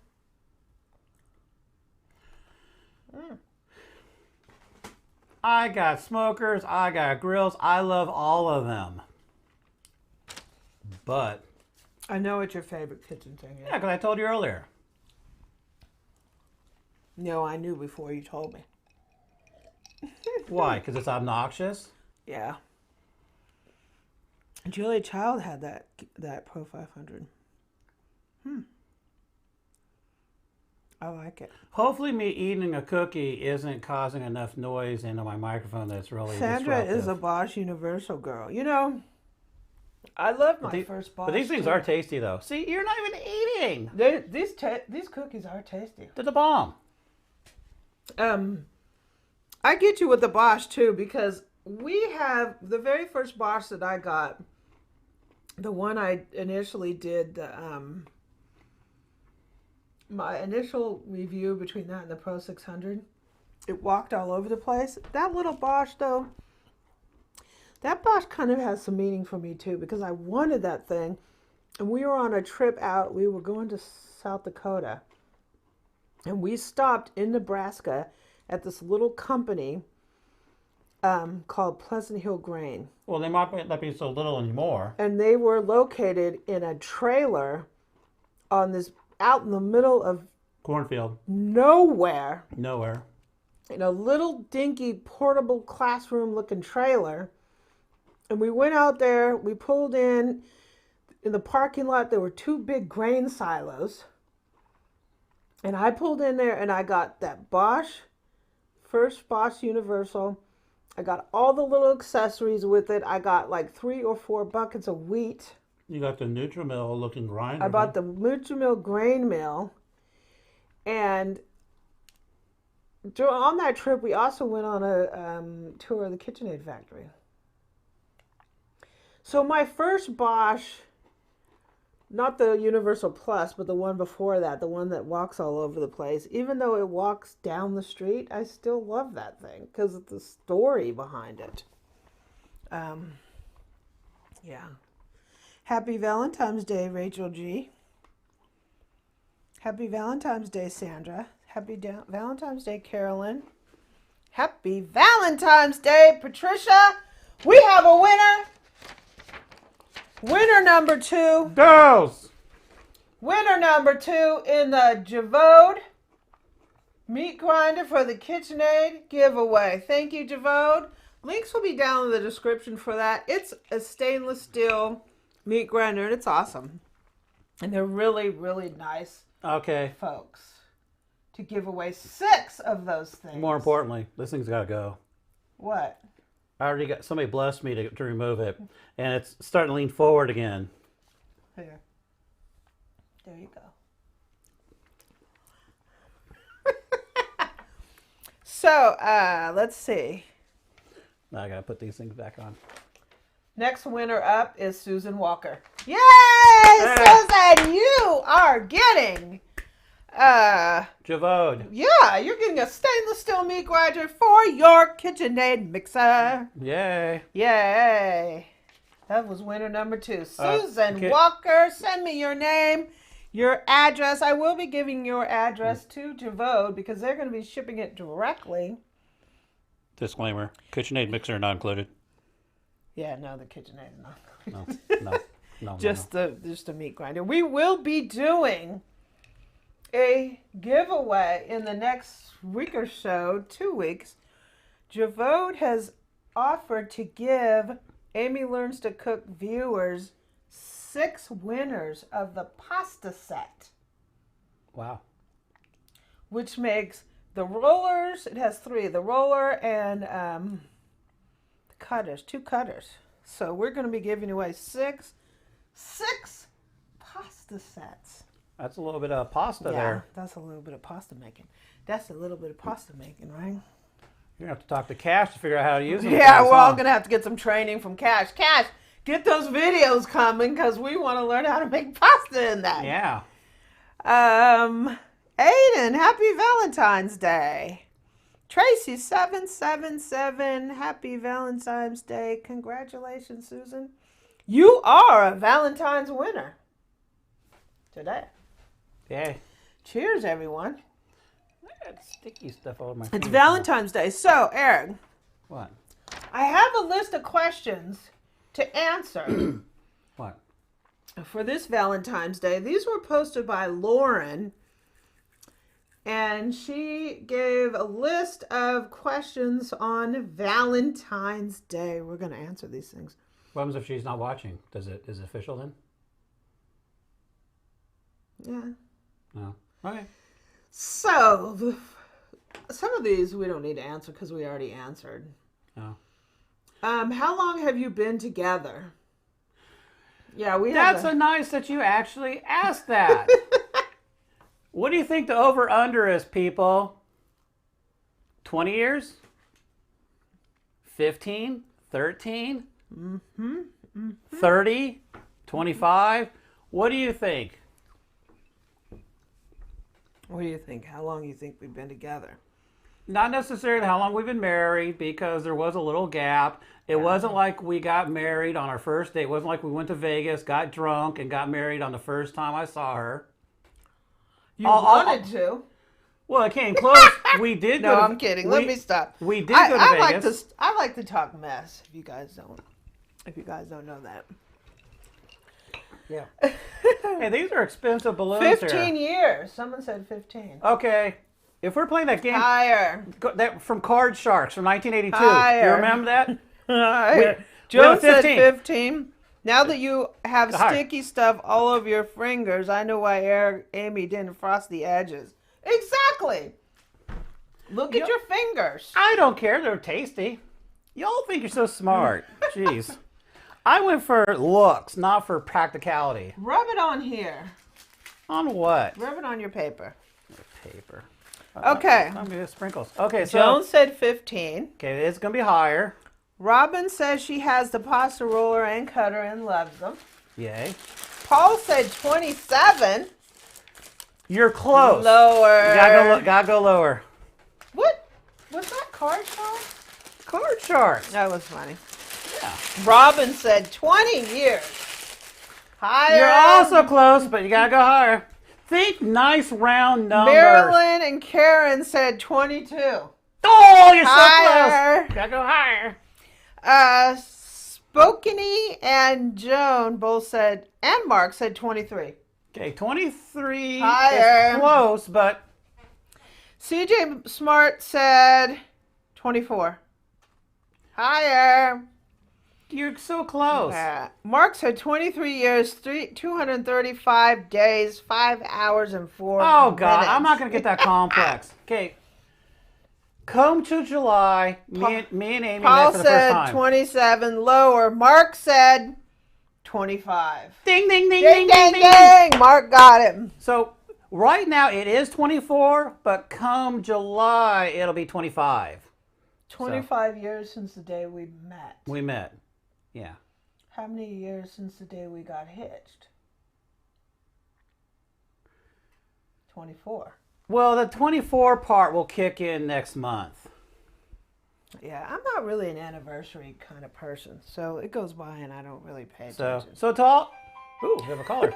I got smokers. I got grills. I love all of them. But I know what your favorite kitchen thing is. yeah, because I told you earlier. No, I knew before you told me. Why? Because it's obnoxious? Yeah. Julia Child had that Pro 500. I like it. Hopefully me eating a cookie isn't causing enough noise into my microphone that's really Sandra disruptive. is a Bosch Universal girl. You know, I love my first Bosch. But these things are tasty, though. See, you're not even eating. These cookies are tasty. They're the bomb. I get you with the Bosch too, because we have the very first Bosch that I got, the one I initially did, my initial review between that and the Pro 600, it walked all over the place. That little Bosch though, that Bosch kind of has some meaning for me too, because I wanted that thing, and we were on a trip out. We were going to South Dakota, and we stopped in Nebraska at this little company called Pleasant Hill Grain. Well, they might not be so little anymore. And they were located in a trailer on this, out in the middle of Cornfield. nowhere, Nowhere. in a little dinky portable classroom looking trailer. And we went out there, we pulled in the parking lot. There were two big grain silos. And I pulled in there and I got that first Bosch Universal. I got all the little accessories with it. I got like 3 or 4 buckets of wheat. You got the Nutrimil looking grinder. I bought the Nutrimil grain mill. And on that trip, we also went on a tour of the Kitchenaid factory. So my first Bosch, not the Universal Plus, but the one before that, the one that walks all over the place, even though it walks down the street, I still love that thing because of the story behind it. Yeah. Happy Valentine's Day, Rachel G. Happy Valentine's Day, Sandra. Happy Valentine's Day, Carolyn. Happy Valentine's Day, Patricia. We have a winner. Winner number 2. Girls! Winner number 2 in the Gvode Meat Grinder for the KitchenAid giveaway. Thank you, Gvode. Links will be down in the description for that. It's a stainless steel meat grinder, and it's awesome. And they're really, really nice folks to give away 6 of those things. More importantly, this thing's got to go. What? I already got, somebody blessed me to remove it, and it's starting to lean forward again. Here. There you go. So, let's see. Now I got to put these things back on. Next winner up is Susan Walker. Yay! Susan, you are getting Gvode. yeah, you're getting a stainless steel meat grinder for your KitchenAid mixer. Yay. Yay. That was winner number 2. Susan Walker, send me your name, your address. I will be giving your address to Gvode because they're going to be shipping it directly. Disclaimer, KitchenAid mixer not included. Yeah, no, the KitchenAid is not No. just the meat grinder. We will be doing a giveaway in the next week or so, 2 weeks. Gvode has offered to give Amy Learns to Cook viewers 6 winners of the pasta set. Wow. Which makes the rollers, it has 3, the roller and the cutters, 2 cutters. So we're going to be giving away 6 pasta pasta sets. That's a little bit of pasta there. That's a little bit of pasta making. That's a little bit of pasta making, right? You're going to have to talk to Cash to figure out how to use them. Yeah, we're all going to have to get some training from Cash. Cash, get those videos coming because we want to learn how to make pasta in that. Yeah. Aiden, happy Valentine's Day. Tracy 777, happy Valentine's Day. Congratulations, Susan. You are a Valentine's winner today. Yay. Cheers, everyone. I got sticky stuff all over my It's fingers. Valentine's Day. So, Eric, What? I have a list of questions to answer What? for this Valentine's Day. These were posted by Lauren, and she gave a list of questions on Valentine's Day. We're going to answer these things. What happens if she's not watching? Is it official then? Yeah. No. Okay. So, some of these we don't need to answer because we already answered. No. How long have you been together? Yeah, That's nice that you actually asked that. What do you think the over-under is, people? 20 years? 15? 13? 30? 25? What do you think? What do you think? How long do you think we've been together? Not necessarily how long we've been married, because there was a little gap. It wasn't like we got married on our first date. It wasn't like we went to Vegas, got drunk, and got married on the first time I saw her. You wanted to. Well, it came close. We did No, go to, I'm kidding. Let me stop. We did go to Vegas. I like to talk mess. If you guys don't know that. Yeah. Hey, these are expensive balloons 15 here. years. Someone said 15. Okay. If we're playing that game Higher. that from Card Sharks from 1982, Higher. you remember that? Higher. We have Joe said 15. 15. Now that you have Higher. sticky stuff all over your fingers, I know why Amy didn't frost the edges. Exactly. Look at your fingers. I don't care. They're tasty. Y'all think you're so smart. Jeez. I went for looks, not for practicality. Rub it on here. On what? Rub it on your paper. Paper. Okay. I'm gonna sprinkles. Okay, so Joan said 15. okay, it's gonna be higher. Robin says she has the pasta roller and cutter and loves them. Yay. Paul said 27. You're close. Lower. You gotta go lower. What? Was that Card Sharks? Card Sharks. That was funny. Yeah. Robin said 20 years. Higher. You're also close, but you gotta go higher. Think nice round numbers. Marilyn and Karen said 22. Oh, you're so Higher. close. Gotta go higher. Spokane and Joan both said, and Mark said 23. Okay, 23 Higher. is close, but CJ Smart said 24. Higher. you're so close. Mark said 23 years, 235 days, 5 hours, and 4 Oh, God, minutes. I'm not going to get that complex. Okay. Come to July, me and Amy Paul met for the first said time. 27, lower. Mark said 25. Ding, ding, ding, Ding, ding, ding, ding, ding. ding. Mark got him. So right now it is 24, but come July it'll be 25. 25 years since the day we met. We met. Yeah. How many years since the day we got hitched? 24. Well, the 24 part will kick in next month. Yeah, I'm not really an anniversary kind of person, so it goes by and I don't really pay So attention. to all. Ooh, we have a caller.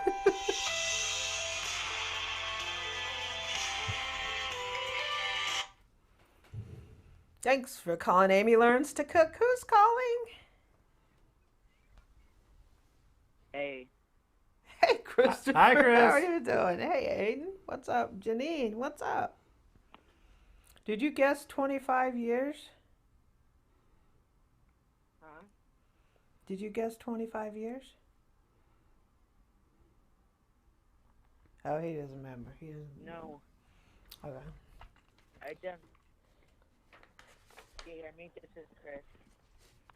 Thanks for calling Amy Learns to Cook. Who's calling? Hey, Hey, Christopher. Hi, Chris. How are you doing? Hey, Aiden. What's up? Janine, what's up? Did you guess 25 years? huh? Did you guess 25 years? Oh, he doesn't remember. He doesn't. No, Okay. I don't. Can you hear me? This is Chris.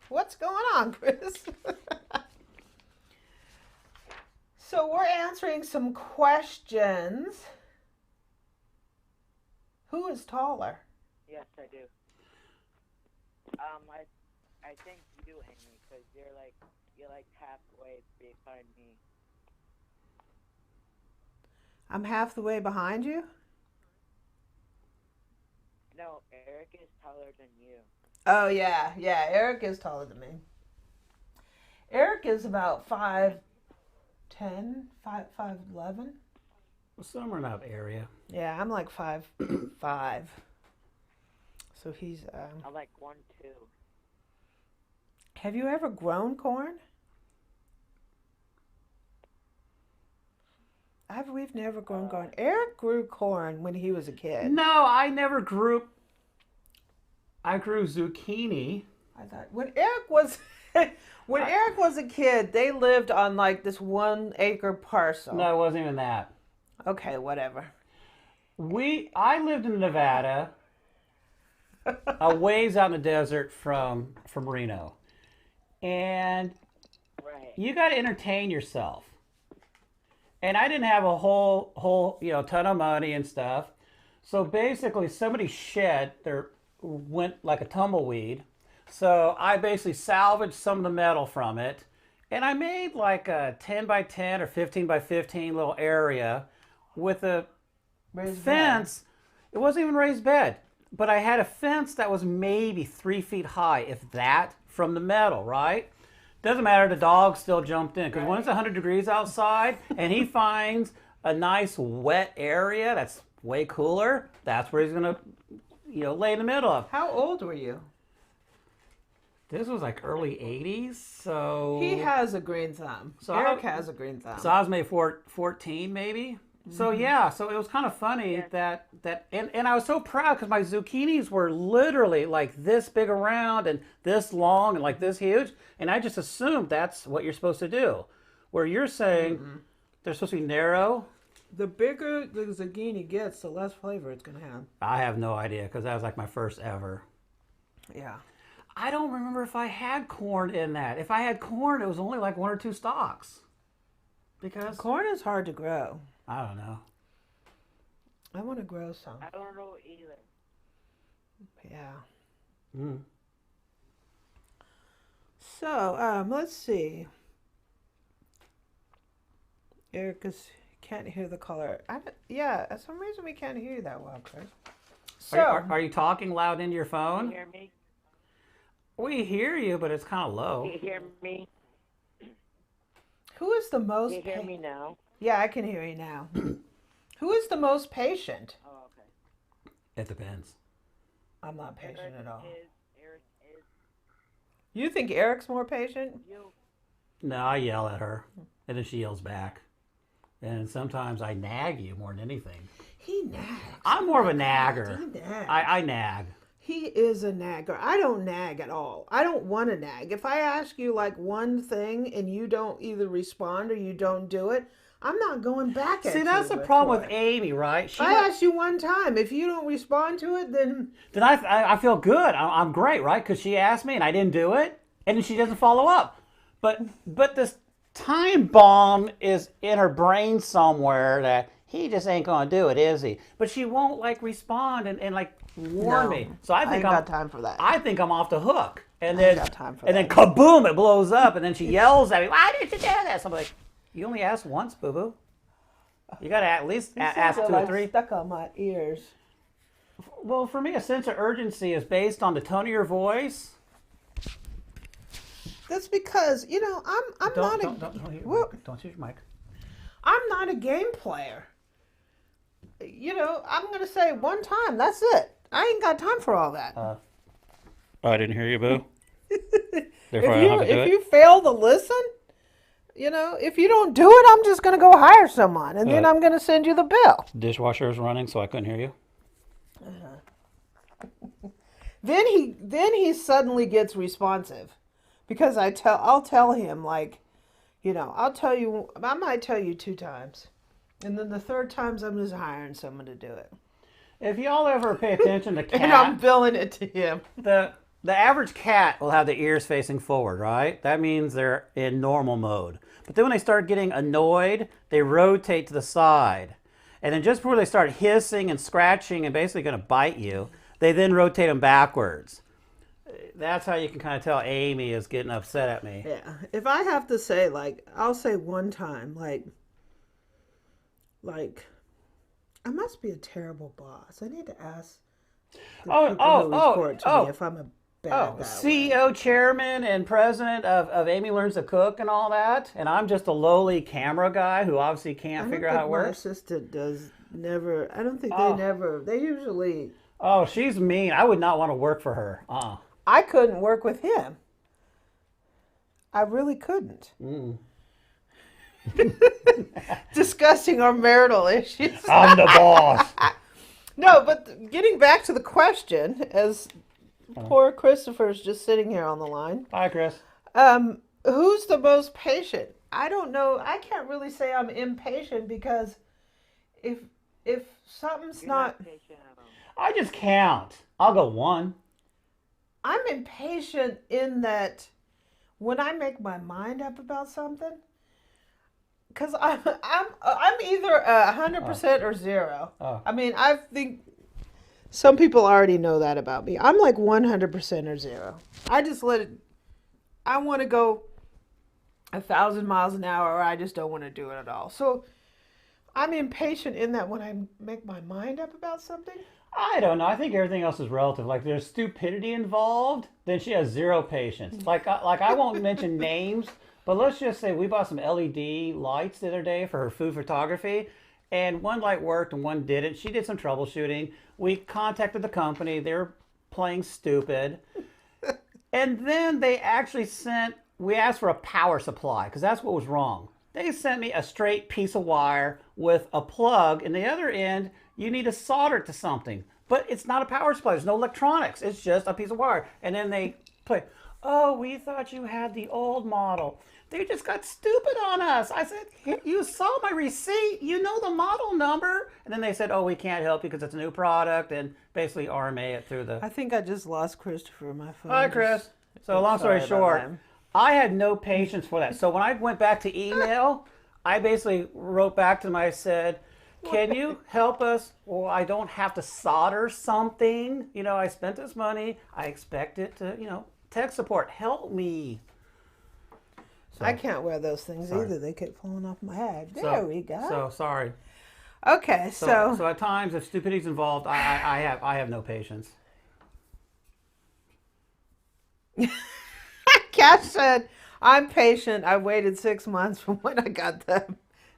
What's going on, Chris? So we're answering some questions. Who is taller? Yes, I do. I think you, Amy, because you're like halfway behind me. I'm half the way behind you? No, Eric is taller than you. Oh, yeah. Yeah, Eric is taller than me. Eric is about 5'10", 5'11". Somewhere in that area. Yeah, I'm like 5'5". So he's... I like 1'2". Have you ever grown corn? We've never grown corn. Eric grew corn when he was a kid. No, I never grew. I grew zucchini. I thought when Eric was a kid, they lived on like this 1 acre parcel. No, it wasn't even that. Okay, whatever. I lived in Nevada, a ways out in the desert from Reno, and you got to entertain yourself. And I didn't have a whole ton of money and stuff. So basically somebody's shed there went like a tumbleweed. So I basically salvaged some of the metal from it. And I made like a 10 by 10 or 15 by 15 little area with a fence. It wasn't even raised bed. But I had a fence that was maybe 3 feet high, if that, from the metal, right? Doesn't matter, the dog still jumped in. Because when it's 100 degrees outside and he finds a nice wet area that's way cooler, that's where he's going to, lay in the middle of. How old were you? This was like early 80s, so... He has a green thumb. So Eric has a green thumb. So I was maybe 14, maybe? So yeah, so it was kind of funny that and I was so proud because my zucchinis were literally like this big around and this long and like this huge, and I just assumed that's what you're supposed to do. Where you're saying they're supposed to be narrow. The bigger the zucchini gets, the less flavor it's going to have. I have no idea because that was like my first ever. Yeah. I don't remember if I had corn in that. If I had corn, it was only like 1 or 2 stalks. Because corn is hard to grow. I don't know. I want to grow some. I don't know either. Yeah. So, let's see. Eric can't hear the color. For some reason we can't hear you that well, Chris. So, are you talking loud into your phone? Can you hear me? We hear you, but it's kind of low. Can you hear me? who is the most... Can you hear me now? Yeah, I can hear you now. Who is the most patient? Oh, okay. It depends. I'm not patient at all. Eric is. You think Eric's more patient? No, I yell at her, and then she yells back. And sometimes I nag you more than anything. He nags. I'm more of a nagger. He nags. I nag. He is a nagger. I don't nag at all. I don't want to nag. If I ask you like one thing and you don't either respond or you don't do it, I'm not going back at you. See, that's the problem with Amy, right? I asked you one time. If you don't respond to it, then I feel good. I'm great, right? Because she asked me and I didn't do it, and then she doesn't follow up. But this time bomb is in her brain somewhere that he just ain't gonna do it, is he? But she won't like respond and like warn me. So I think I ain't got time for that. I think I'm off the hook. And I then ain't got time for that. then kaboom, it blows up, and then she yells at me, "Why did you do this?" I'm like, "You only asked once, boo boo. You gotta at least ask 2 or 3." Stuck on my ears. Well, for me, a sense of urgency is based on the tone of your voice. That's because I'm not Don't use your mic. I'm not a game player. I'm gonna say one time. That's it. I ain't got time for all that. I didn't hear you, boo. Therefore, I don't have to do if it. you fail to listen, if you don't do it, I'm just gonna go hire someone, and then I'm gonna send you the bill. Dishwasher is running, so I couldn't hear you. Then he suddenly gets responsive, because I'll tell him I might tell you 2 times, and then the 3rd times I'm just hiring someone to do it. If y'all ever pay attention to Cat, And I'm billing it to him. the the average cat will have the ears facing forward, right? That means they're in normal mode. But then when they start getting annoyed, they rotate to the side. And then just before they start hissing and scratching and basically going to bite you, they then rotate them backwards. That's how you can kind of tell Amy is getting upset at me. Yeah. If I have to say, like, I'll say one time, like, I must be a terrible boss. I need to ask the people who report to me if I'm a bad guy. CEO, chairman, and president of Amy Learns to Cook and all that. And I'm just a lowly camera guy who obviously can't figure out how it works. My assistant does never. I don't think they usually. Oh, she's mean. I would not want to work for her. I couldn't work with him. I really couldn't. Discussing our marital issues. I'm the boss. No, but getting back to the question, as poor Christopher's just sitting here on the line. Hi, Chris. Who's the most patient? I don't know. I can't really say I'm impatient because if something's not patient at all. I just count. I'll go 1. I'm impatient in that when I make my mind up about something, because I'm either 100% or 0. I mean, I think some people already know that about me. I'm like 100% or 0. I just let it. I want to go 1,000 miles an hour, or I just don't want to do it at all. So I'm impatient in that when I make my mind up about something. I don't know. I think everything else is relative. Like there's stupidity involved, then she has 0 patience. Like I won't mention names, but let's just say we bought some LED lights the other day for her food photography, and one light worked and one didn't. She did some troubleshooting. We contacted the company. They're playing stupid. And then they actually we asked for a power supply because that's what was wrong. They sent me a straight piece of wire with a plug, and the other end, you need to solder it to something. But it's not a power supply. There's no electronics. It's just a piece of wire. And then they play, oh, we thought you had the old model. They just got stupid on us. I said, you saw my receipt. You know the model number. And then they said, oh, we can't help you because it's a new product, and basically RMA it through the... I think I just lost Christopher. My phone. Hi, Chris. So long story short, I had no patience for that. So when I went back to email, I basically wrote back to them. I said, can you help us? Well, I don't have to solder something. You know, I spent this money. I expect it to, tech support. Help me. So, I can't wear those things either. They keep falling off my head. There we go. So sorry. Okay, so at times, if stupidity's involved, I have no patience. Cash said, I'm patient. I waited 6 months from when I got the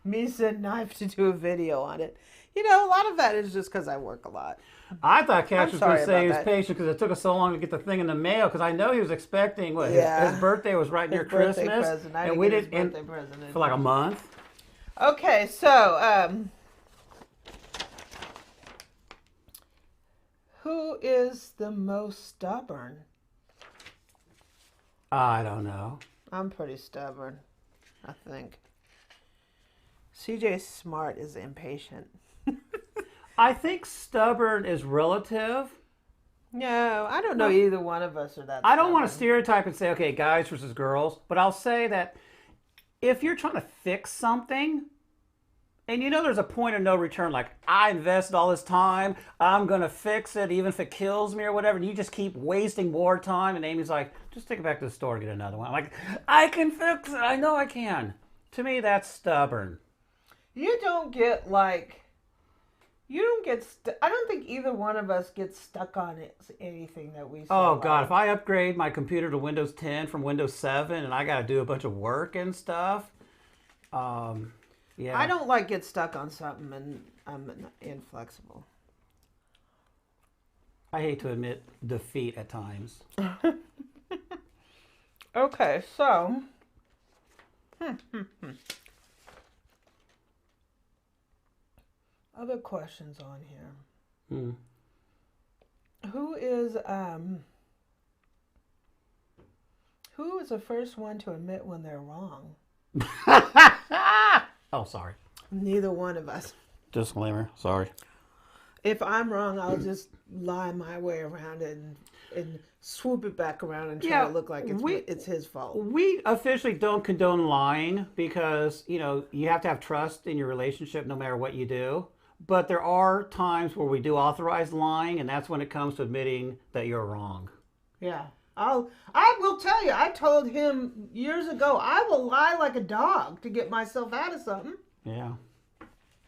Misa knife to do a video on it. A lot of that is just because I work a lot. I thought Cash was going to say he was patient because it took us so long to get the thing in the mail, because I know he was expecting his birthday was right near Christmas, and we didn't for like a month. Okay, so who is the most stubborn? I don't know. I'm pretty stubborn, I think. CJ Smart is impatient. I think stubborn is relative. No, I don't know either one of us are that I don't want to stereotype and say, okay, guys versus girls, but I'll say that if you're trying to fix something, and there's a point of no return, like I invested all this time, I'm going to fix it even if it kills me or whatever, and you just keep wasting more time, and Amy's like, just take it back to the store and get another one. I'm like, I can fix it. I know I can. To me, that's stubborn. You don't get I don't think either one of us gets stuck on anything that we say. Oh, God, if I upgrade my computer to Windows 10 from Windows 7 and I got to do a bunch of work and stuff, yeah. I don't get stuck on something and I'm inflexible. I hate to admit defeat at times. Okay, so... Other questions on here. Who is the first one to admit when they're wrong? Oh, sorry. Neither one of us. Disclaimer, sorry. if I'm wrong, I'll just lie my way around it and swoop it back around and try to look like it's his fault. We officially don't condone lying because, you know, you have to have trust in your relationship no matter what you do. But there are times where we do authorize lying, and that's when it comes to admitting that you're wrong. Yeah. I will tell you, I told him years ago, I will lie like a dog to get myself out of something. Yeah.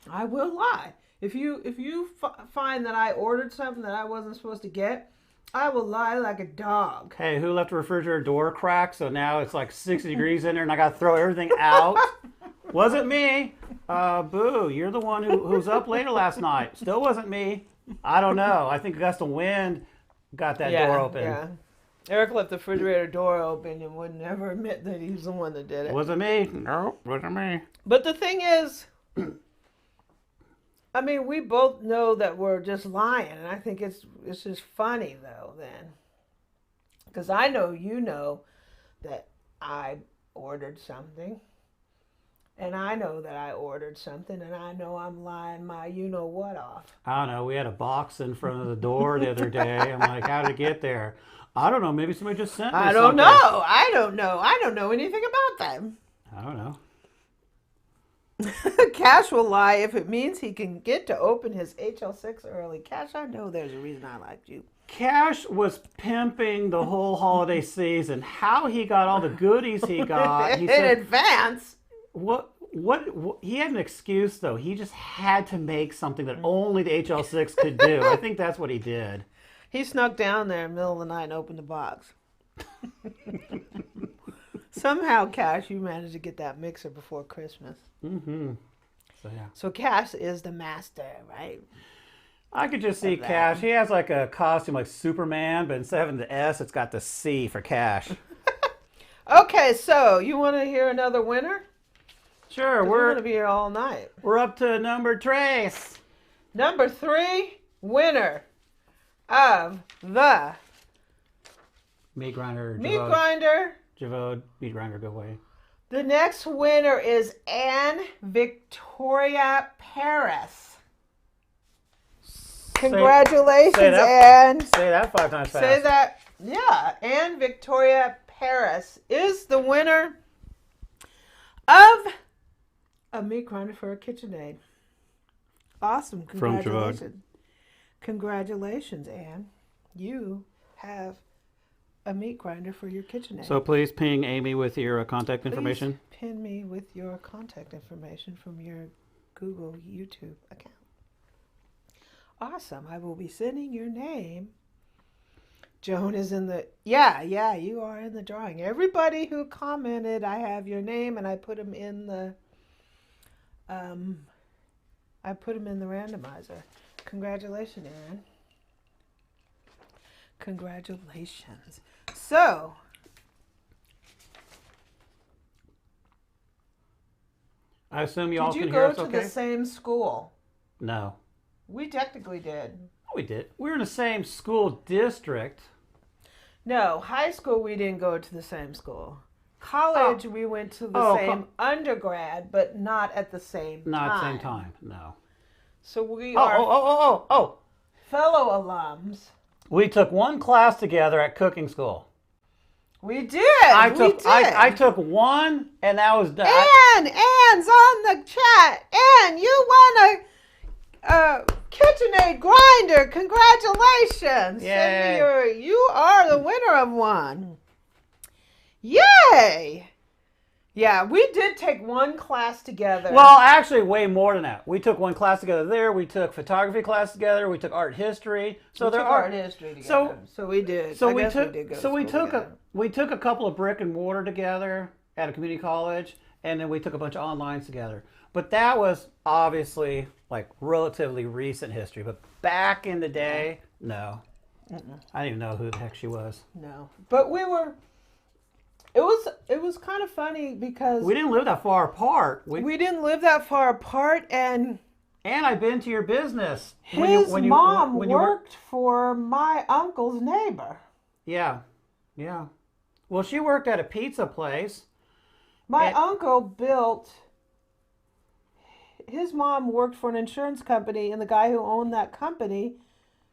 I will lie. If you find that I ordered something that I wasn't supposed to get, I will lie like a dog. Hey, who left the refrigerator door cracked? So now it's like 60 degrees in there and I got to throw everything out. Wasn't me. Boo, you're the one who was up later last night. Still wasn't me. I don't know. I think a gust of wind got that door open. Yeah. Eric left the refrigerator door open and would never admit that he's the one that did it. Wasn't me. No, wasn't me. But the thing is, I mean, we both know that we're just lying, and I think it's just funny, though, then. Because I know you know that I ordered something, and I know that I ordered something, and I know I'm lying my you-know-what off. I don't know. We had a box in front of the door the other day. I'm like, how did it get there? I don't know. Maybe somebody just sent me something. I don't know. I don't know anything about them. I don't know. Cash will lie if it means he can get to open his HL6 early. Cash, I know there's a reason I liked you. Cash was pimping the whole holiday season. How he got all the goodies he got. He in advance. What? He had an excuse, though. He just had to make something that only the HL6 could do. I think that's what he did. He snuck down there in the middle of the night and opened the box. Somehow, Cash, you managed to get that mixer before Christmas. Mm-hmm. So, yeah. So Cash is the master, right? I could just see Cash. He has like a costume like Superman, but instead of having the S, it's got the C for Cash. Okay, so you want to hear another winner? Sure. We're going to be here all night. We're up to number trace. Number 3 winner of the Meat Grinder Gvode Meat Grinder Giveaway. The next winner is Anne Victoria Paris. Congratulations, Anne. Say that 5 times fast. Say that. Yeah, Anne Victoria Paris is the winner of a meat grinder for a KitchenAid. Awesome. Congratulations. From Gvode. Congratulations, Anne. You have a meat grinder for your KitchenAid. So please ping Amy with your contact information. Please pin me with your contact information from your Google YouTube account. Awesome. I will be sending your name. Joan is in the... Yeah, you are in the drawing. Everybody who commented, I have your name, and I put them in the... randomizer. Congratulations, Aaron. Congratulations. So, I assume you all can did you hear go us to okay? the same school? No. We technically did. We did. We were in the same school district. No, high school we didn't go to the same school. College we went to the same undergrad, but not at the same time. Not at the same time, no. So we are fellow alums. We took one class together at cooking school. We did. I took one, and that was done. Anne's on the chat. Anne, you won a KitchenAid grinder. Congratulations. Yay. You are the winner of one. Yay. Yeah, we did take one class together. Well, actually, way more than that. We took one class together there. We took photography class together. We took art history. So there are art history together. So we did. So we took a couple of brick and mortar together at a community college, and then we took a bunch of onlines together. But that was obviously like relatively recent history. But back in the day, no. I didn't even know who the heck she was. No, but we were. It was kind of funny because we didn't live that far apart. We didn't live that far apart, and I've been to your business. His mom worked for my uncle's neighbor. Yeah. Well, she worked at a pizza place. My uncle built his mom worked for an insurance company, and the guy who owned that company,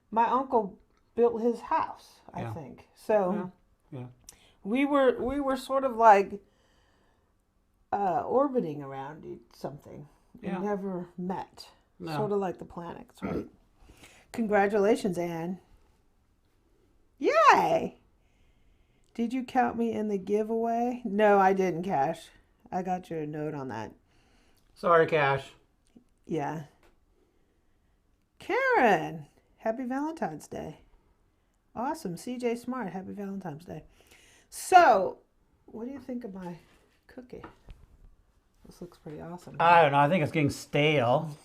my uncle built his house, I think. So we were sort of like orbiting around something. We never met. No. Sort of like the planets, right? Congratulations, Anne. Yay! Did you count me in the giveaway? No, I didn't, Cash. I got your note on that. Sorry, Cash. Yeah. Karen, happy Valentine's Day. Awesome. CJ Smart, happy Valentine's Day. So, what do you think of my cookie? This looks pretty awesome. I don't know. I think it's getting stale.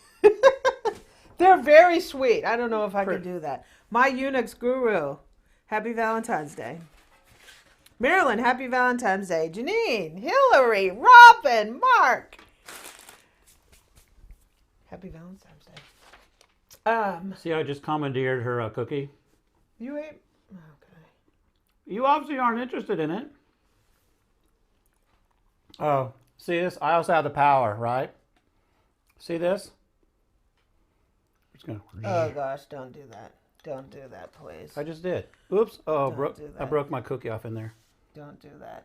They're very sweet. I don't know if I can do that. My Unix Guru, happy Valentine's Day. Marilyn, happy Valentine's Day. Janine, Hillary, Robin, Mark. Happy Valentine's Day. See, I just commandeered her cookie. You ate? Okay. You obviously aren't interested in it. Oh, see this? I also have the power, right? See this? Oh gosh, don't do that. Don't do that, please. I just did. Oops. Oh, I broke my cookie off in there. Don't do that.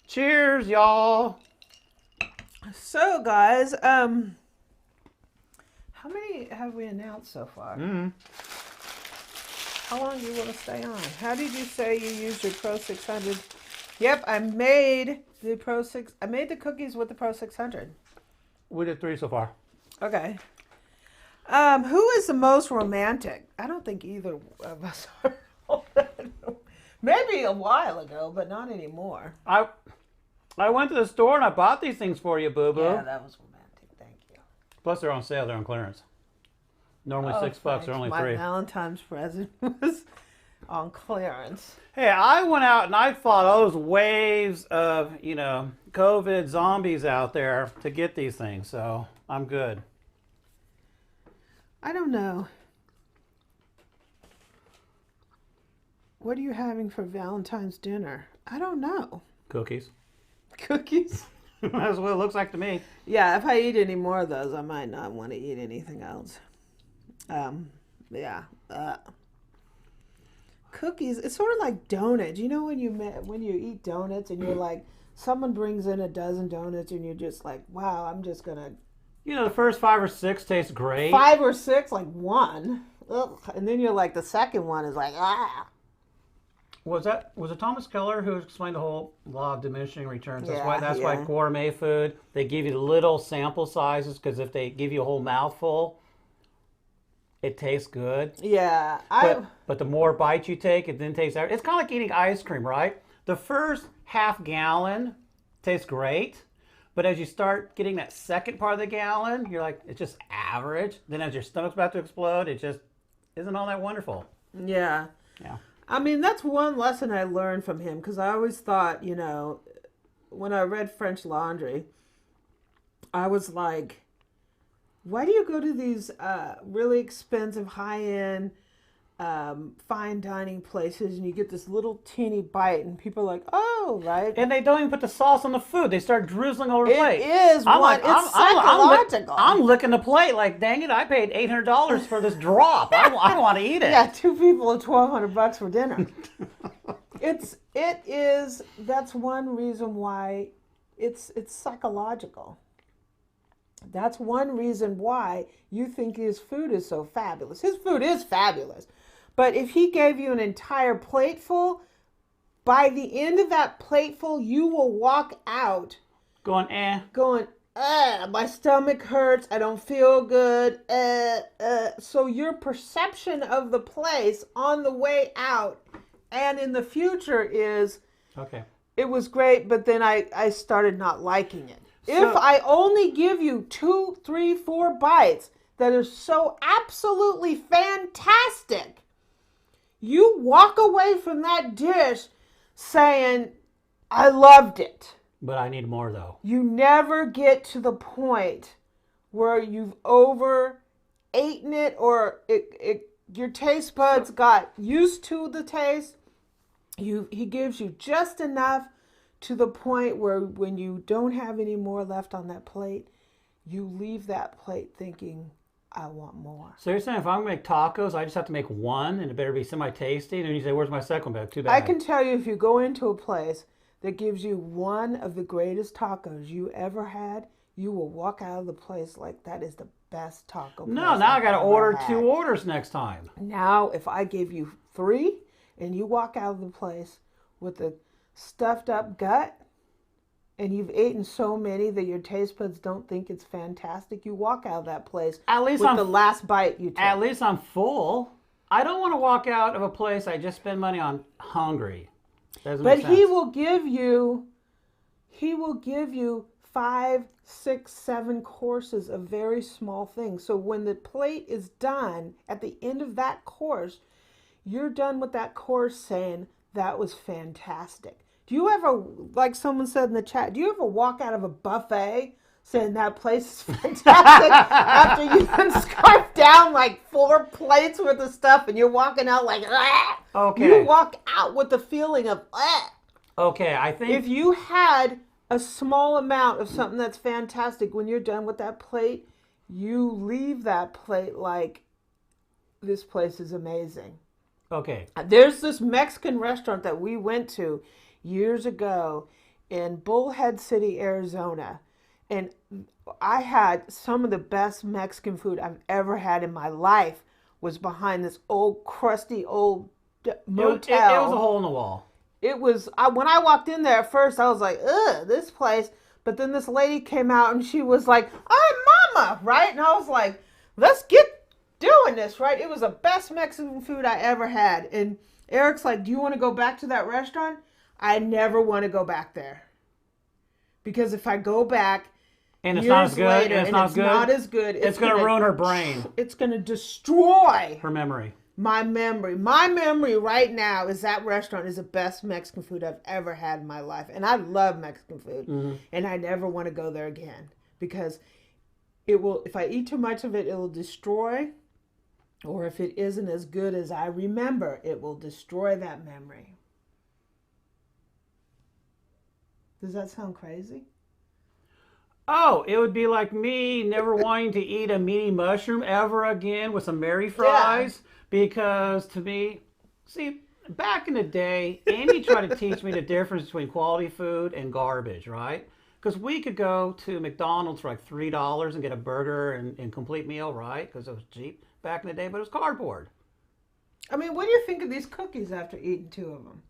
Cheers, y'all. So, guys, how many have we announced so far? How long do you want to stay on? How did you say you used your Pro 600? Yep, I made the I made the cookies with the Pro 600. We did 3 so far. Okay. Who is the most romantic? I don't think either of us are. Maybe a while ago, but not anymore. I went to the store and I bought these things for you, Boo Boo. Yeah, that was romantic. Thank you. Plus, they're on sale. They're on clearance. Normally $6. They're only $3. My Valentine's present was on clearance. Hey, I went out and I fought those waves of, COVID zombies out there to get these things. So I'm good. I don't know. What are you having for Valentine's dinner? I don't know. Cookies. Cookies? That's what it looks like to me. Yeah, if I eat any more of those, I might not want to eat anything else. Cookies, it's sort of like donuts. You know when you eat donuts and you're like, someone brings in a dozen donuts and you're just like, wow, I'm just going to... The first 5 or 6 taste great. 5 or 6, like one. Ugh. And then you're like, the second one is like, ah. Was it Thomas Keller who explained the whole law of diminishing returns? That's Yeah, why gourmet food, they give you little sample sizes, because if they give you a whole mouthful, it tastes good. Yeah. But the more bites you take, it then tastes... It's kind of like eating ice cream, right? The first half gallon tastes great. But as you start getting that second part of the gallon, you're like, it's just average. Then as your stomach's about to explode, it just isn't all that wonderful. Yeah. Yeah. I mean, that's one lesson I learned from him, because I always thought, when I read French Laundry, I was like, why do you go to these really expensive, high-end, fine dining places and you get this little teeny bite and people are like, oh, right? And they don't even put the sauce on the food. They start drizzling over the plate. It is it's psychological. I'm licking the plate like, dang it, I paid $800 for this drop. I want to eat it. Yeah, 2 people at $1,200 for dinner. That's one reason why it's psychological. That's one reason why you think his food is so fabulous. His food is fabulous. But if he gave you an entire plateful, by the end of that plateful, you will walk out going, my stomach hurts, I don't feel good, So your perception of the place on the way out and in the future is, okay, it was great, but then I started not liking it. If I only give you 2, 3, 4 bites that are so absolutely fantastic, you walk away from that dish saying, I loved it. But I need more, though. You never get to the point where you've over-eaten it or your taste buds got used to the taste. He gives you just enough to the point where when you don't have any more left on that plate, you leave that plate thinking, I want more. So you're saying if I'm going to make tacos, I just have to make one and it better be semi-tasty? And then you say, where's my second bag? Too bad. I can tell you, if you go into a place that gives you one of the greatest tacos you ever had, you will walk out of the place like that is the best taco place. No, now I got to order had. 2 orders next time. Now, if I give you 3 and you walk out of the place with a stuffed up gut, and you've eaten so many that your taste buds don't think it's fantastic, you walk out of that place at least with the last bite you took. At least I'm full. I don't want to walk out of a place I just spend money on hungry. Doesn't make sense. He will give you 5, 6, 7 courses of very small things. So when the plate is done, at the end of that course, you're done with that course saying, that was fantastic. Do you ever, like someone said in the chat, do you ever walk out of a buffet saying that place is fantastic after you've been scarfed down like 4 plates worth of stuff and you're walking out like, ah! Okay. You walk out with the feeling of, ah! Okay, I think... If you had a small amount of something that's fantastic, when you're done with that plate, you leave that plate like, this place is amazing. Okay. There's this Mexican restaurant that we went to years ago in Bullhead City, Arizona. And I had some of the best Mexican food I've ever had in my life was behind this old, crusty, old motel. It was a hole in the wall. It was, when I walked in there at first, I was like, ugh, this place. But then this lady came out and she was like, I'm Mama, right? And I was like, let's get doing this, right? It was the best Mexican food I ever had. And Eric's like, do you want to go back to that restaurant? I never want to go back there. Because if I go back and it's not as good, later, and it's not as good, it's going to ruin her brain. It's going to destroy her memory. My memory. My memory right now is that restaurant is the best Mexican food I've ever had in my life. And I love Mexican food. Mm-hmm. And I never want to go there again. Because it will, if I eat too much of it, it will destroy. Or if it isn't as good as I remember, it will destroy that memory. Does that sound crazy? Oh, it would be like me never wanting to eat a meaty mushroom ever again with some Mary fries. Yeah. Because to me, see, back in the day, Amy tried to teach me the difference between quality food and garbage, right? Because we could go to McDonald's for like $3 and get a burger and complete meal, right? Because it was cheap back in the day, but it was cardboard. I mean, what do you think of these cookies after eating 2 of them?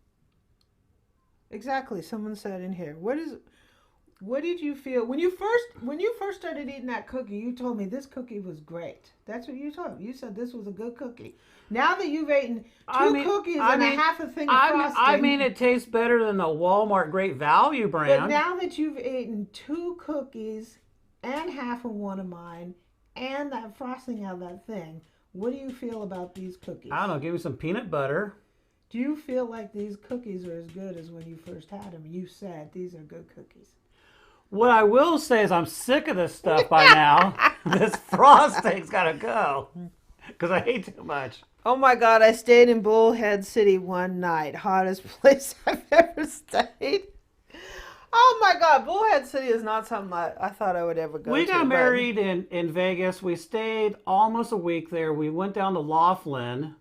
Exactly. Someone said in here. What did you feel when you first started eating that cookie? You told me this cookie was great. That's what you told me. You said this was a good cookie. Now that you've eaten 2 cookies and a half a thing of frosting. I mean, it tastes better than the Walmart Great Value brand. But now that you've eaten 2 cookies and half of one of mine and that frosting out of that thing, what do you feel about these cookies? I don't know. Give me some peanut butter. Do you feel like these cookies are as good as when you first had them? You said these are good cookies. What I will say is I'm sick of this stuff by now. This frosting's got to go because I hate too much. Oh my God, I stayed in Bullhead City one night. Hottest place I've ever stayed. Oh my God, Bullhead City is not something I thought I would ever go to. We got married in Vegas. We stayed almost a week there. We went down to Laughlin,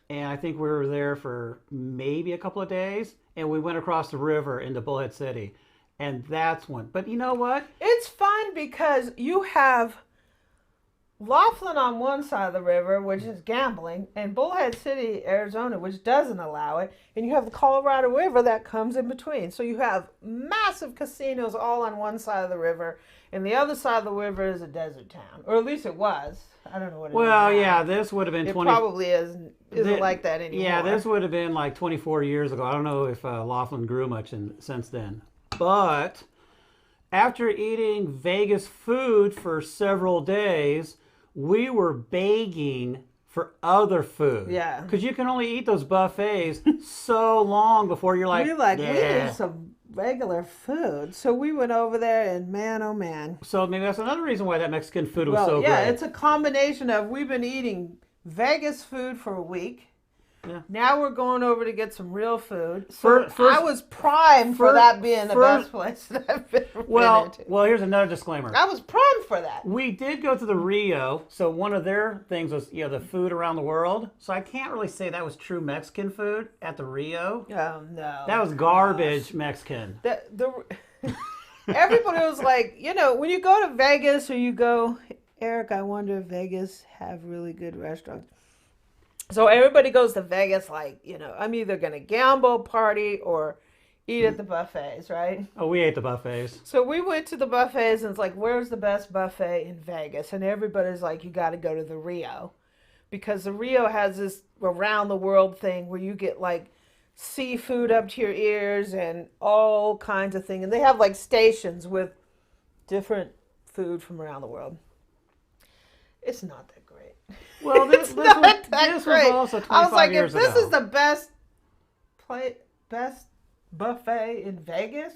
and I think we were there for maybe a couple of days. And we went across the river into Bullhead City. And that's one. But you know what? It's fun because you have Laughlin on one side of the river, which is gambling, and Bullhead City, Arizona, which doesn't allow it. And you have the Colorado River that comes in between. So you have massive casinos all on one side of the river, and the other side of the river is a desert town. Or at least it was. I don't know what it is. Well, yeah, this would have been 20... It probably isn't like that anymore. Yeah, this would have been like 24 years ago. I don't know if Laughlin grew much since then. But after eating Vegas food for several days, we were begging for other food. Yeah. Because you can only eat those buffets so long before you're like, we need some regular food. So we went over there and man, oh man. So maybe that's another reason why that Mexican food was so great. Yeah, it's a combination of we've been eating Vegas food for a week. Yeah. Now we're going over to get some real food. So First- I was primed for that being the best place that I've been to. Well, here's another disclaimer. I was primed for that. We did go to the Rio, so one of their things was, the food around the world. So I can't really say that was true Mexican food at the Rio. Oh, no. That was garbage Mexican. Everybody was like, when you go to Vegas or you go, Eric, I wonder if Vegas have really good restaurants. So everybody goes to Vegas like, I'm either going to gamble, party, or eat at the buffets, right? Oh, we ate the buffets. So we went to the buffets and it's like, where's the best buffet in Vegas? And everybody's like, you got to go to the Rio. Because the Rio has this around the world thing where you get like seafood up to your ears and all kinds of things. And they have like stations with different food from around the world. It's not that great. Well, this was also 25 I was like, years if this ago. is the best buffet in Vegas,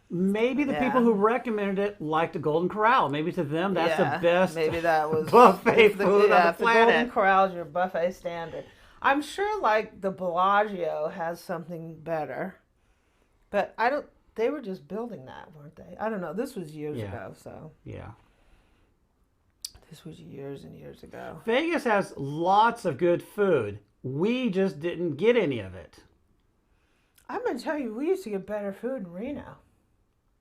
maybe the people who recommended it liked the Golden Corral. Maybe to them that's the best maybe that was buffet food on the if the planet. Golden Corral is your buffet standard. I'm sure like the Bellagio has something better, but they were just building that, weren't they? I don't know. This was years ago, so. Yeah. This was years and years ago. Vegas has lots of good food. We just didn't get any of it. I'm going to tell you, we used to get better food in Reno.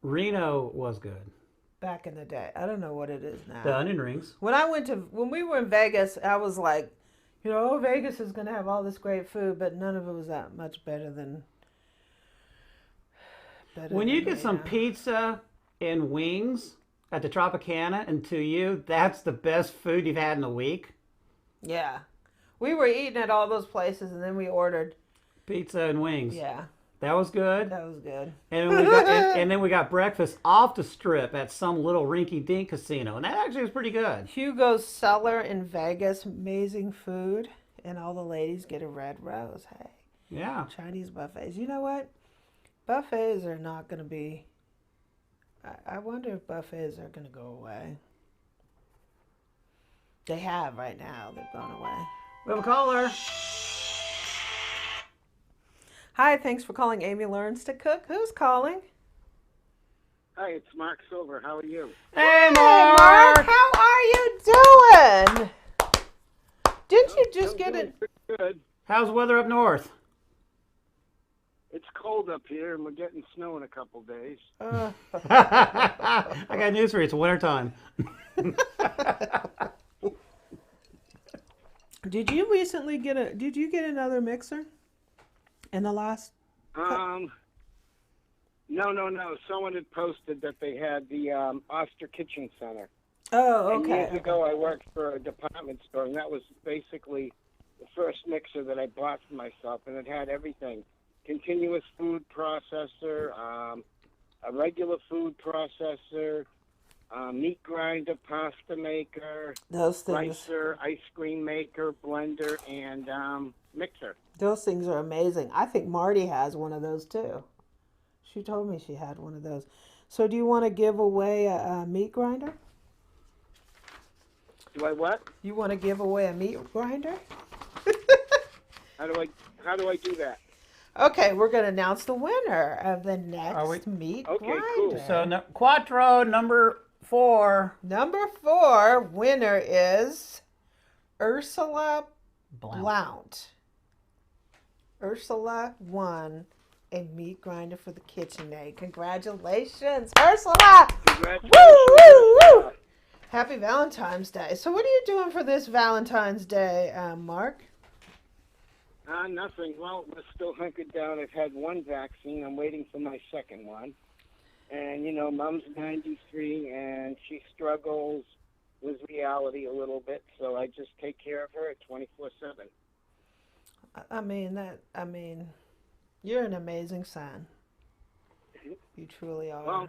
Reno was good. Back in the day. I don't know what it is now. The onion rings. When we were in Vegas, I was like, Vegas is going to have all this great food, but none of it was that much better than when you get some pizza and wings at the Tropicana, and to you, that's the best food you've had in a week. Yeah. We were eating at all those places, and then we ordered pizza and wings. Yeah. That was good. That was good. And then we got breakfast off the strip at some little rinky-dink casino, and that actually was pretty good. Hugo's Cellar in Vegas, amazing food, and all the ladies get a red rose. Hey. Yeah. Chinese buffets. You know what? Buffets are not going to be... I wonder if buffets are going to go away. They have right now. They've gone away. We have a caller. Hi, thanks for calling Amy Learns to Cook. Who's calling? Hi, it's Mark Silver. How are you? Hey, Mark. How are you doing? Didn't you just get it? Good. How's the weather up north? It's cold up here, and we're getting snow in a couple days. I got news for you. It's wintertime. Did you recently did you get another mixer in the last? No. Someone had posted that they had the Oster Kitchen Center. Oh, And okay. years ago, I worked for a department store, and that was basically the first mixer that I bought for myself, and it had everything. Continuous food processor, a regular food processor, meat grinder, pasta maker, Those things. ricer, ice cream maker, blender, and mixer. Those things are amazing. I think Marty has one of those too. She told me she had one of those. So do you want to give away a meat grinder? Do I what? You want to give away a meat grinder? How do I do that? Okay, we're going to announce the winner of the next meat grinder. Cool. So Quattro number 4. Number 4 winner is Ursula Blount. Ursula won a meat grinder for the Kitchenaid. Congratulations, Ursula! Congratulations. Woo, woo, woo! Happy Valentine's Day. So what are you doing for this Valentine's Day, Mark? Nothing. Well, we're still hunkered down. I've had one vaccine. I'm waiting for my second one. And, Mom's 93, and she struggles with reality a little bit, so I just take care of her at 24/7. You're an amazing son. You truly are. Well,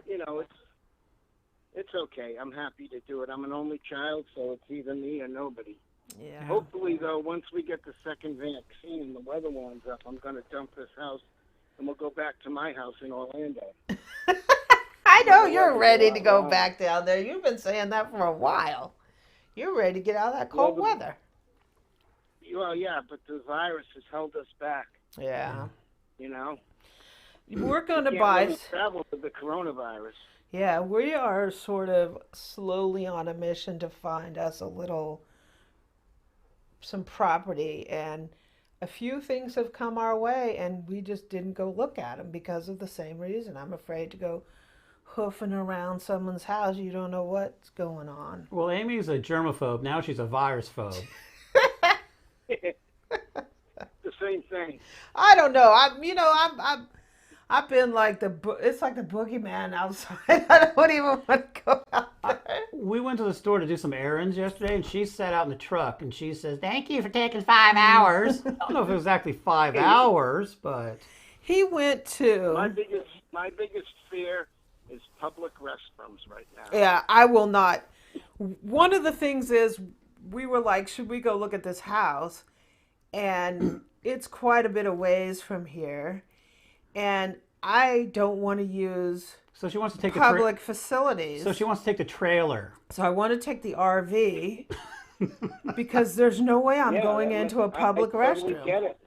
it's okay. I'm happy to do it. I'm an only child, so it's either me or nobody. Yeah. Hopefully, though, once we get the second vaccine and the weather warms up, I'm going to dump this house, and we'll go back to my house in Orlando. I know you're ready to go back down there. You've been saying that for a while. You're ready to get out of that cold weather. well, yeah, but the virus has held us back. Yeah. You know, We're going to can't buy. really travel with the coronavirus. Yeah, we are sort of slowly on a mission to find us some property, and a few things have come our way, and we just didn't go look at them because of the same reason. I'm afraid to go hoofing around someone's house. You don't know what's going on. Well, Amy's a germaphobe. Now she's a virus phobe. The same thing. I don't know. I've been like it's like the boogeyman outside. I don't even want to go out there. We went to the store to do some errands yesterday, and she sat out in the truck, and she says, "Thank you for taking 5 hours." I don't know if it was exactly 5 hours, but He went to. My biggest fear is public restrooms right now. Yeah, I will not. One of the things is we were like, should we go look at this house? And it's quite a bit of ways from here. And I don't want to use so she wants to take public facilities. So she wants to take the trailer. So I want to take the RV because there's no way I'm going into a public I totally restroom. get it.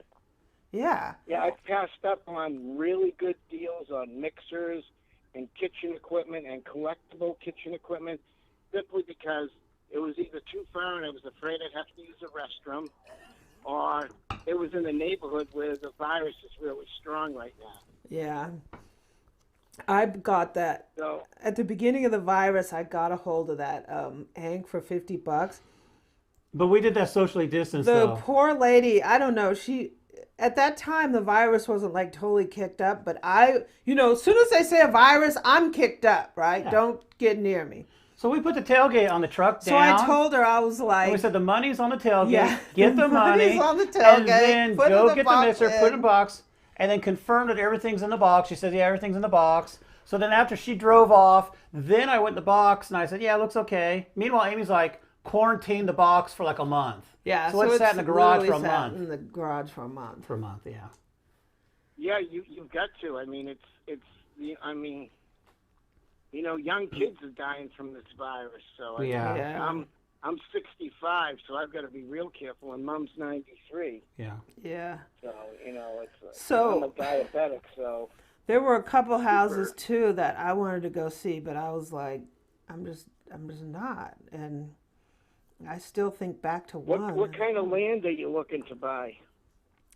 Yeah. Yeah, I passed up on really good deals on mixers and kitchen equipment and collectible kitchen equipment simply because it was either too far and I was afraid I'd have to use a restroom, or it was in the neighborhood where the virus is really strong right now. Yeah. I got that. So At the beginning of the virus, I got a hold of that Hank for $50. But we did that socially distanced, The though. poor lady, I don't know, at that time the virus wasn't like totally kicked up, but as soon as they say a virus, I'm kicked up, right? Yeah. Don't get near me. So we put the tailgate on the truck down. So I told her, I was like, and we said the money's on the tailgate. Yeah, Get the money's money. on the tailgate, And then put it in go the get the box mixer, put it in in. a box, and then confirm that everything's in the box. She said, yeah, everything's in the box. So then after she drove off, then I went in the box and I said, yeah, it looks okay. Meanwhile, Amy's like, quarantine the box for like a month. yeah, So it sat in the garage literally for a sat month. in the garage for a month. For a month, yeah. yeah, you've got to. I mean, young kids are dying from this virus. So Yeah. Yeah. I'm 65, so I've got to be real careful, and Mom's 93. Yeah. Yeah. So So- I'm a diabetic. So There were a couple houses too that I wanted to go see, but I was like, I'm just not. And I still think back to one. what kind of land are you looking to buy?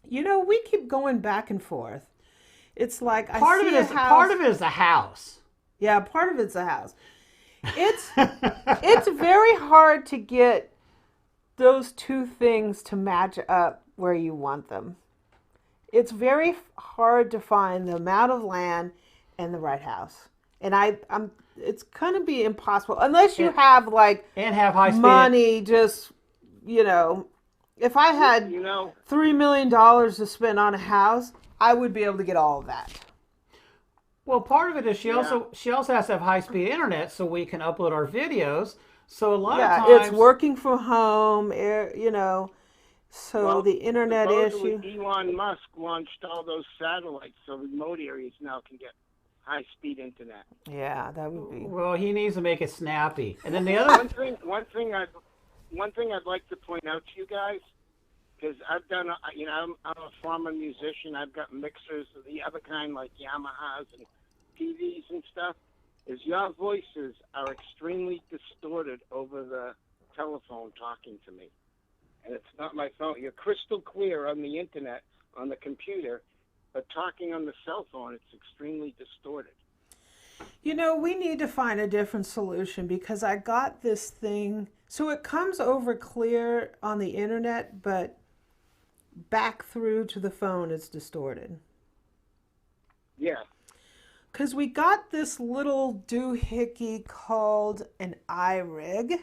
We keep going back and forth. It's like Part of it is the house. Yeah, part of it's a house. It's very hard to get those two things to match up where you want them. It's very hard to find the amount of land and the right house. And it's going to be impossible unless you have And have high speed. money. Just if I had $3 million to spend on a house, I would be able to get all of that. Well, part of it is she also has to have high speed internet so we can upload our videos. So a lot of times it's working from home. So the internet supposedly issue. Elon Musk launched all those satellites so remote areas now can get high-speed internet. Yeah, that would be. Well, he needs to make it snappy. And then the other One thing I'd like to point out to you guys, because I've done, I'm a former musician. I've got mixers of the other kind like Yamahas and TVs and stuff. Is your voices are extremely distorted over the telephone talking to me. And it's not my phone. You're crystal clear on the internet, on the computer, but talking on the cell phone, it's extremely distorted. We need to find a different solution because I got this thing. So it comes over clear on the internet, but back through to the phone, it's distorted. Yeah. Because we got this little doohickey called an iRig.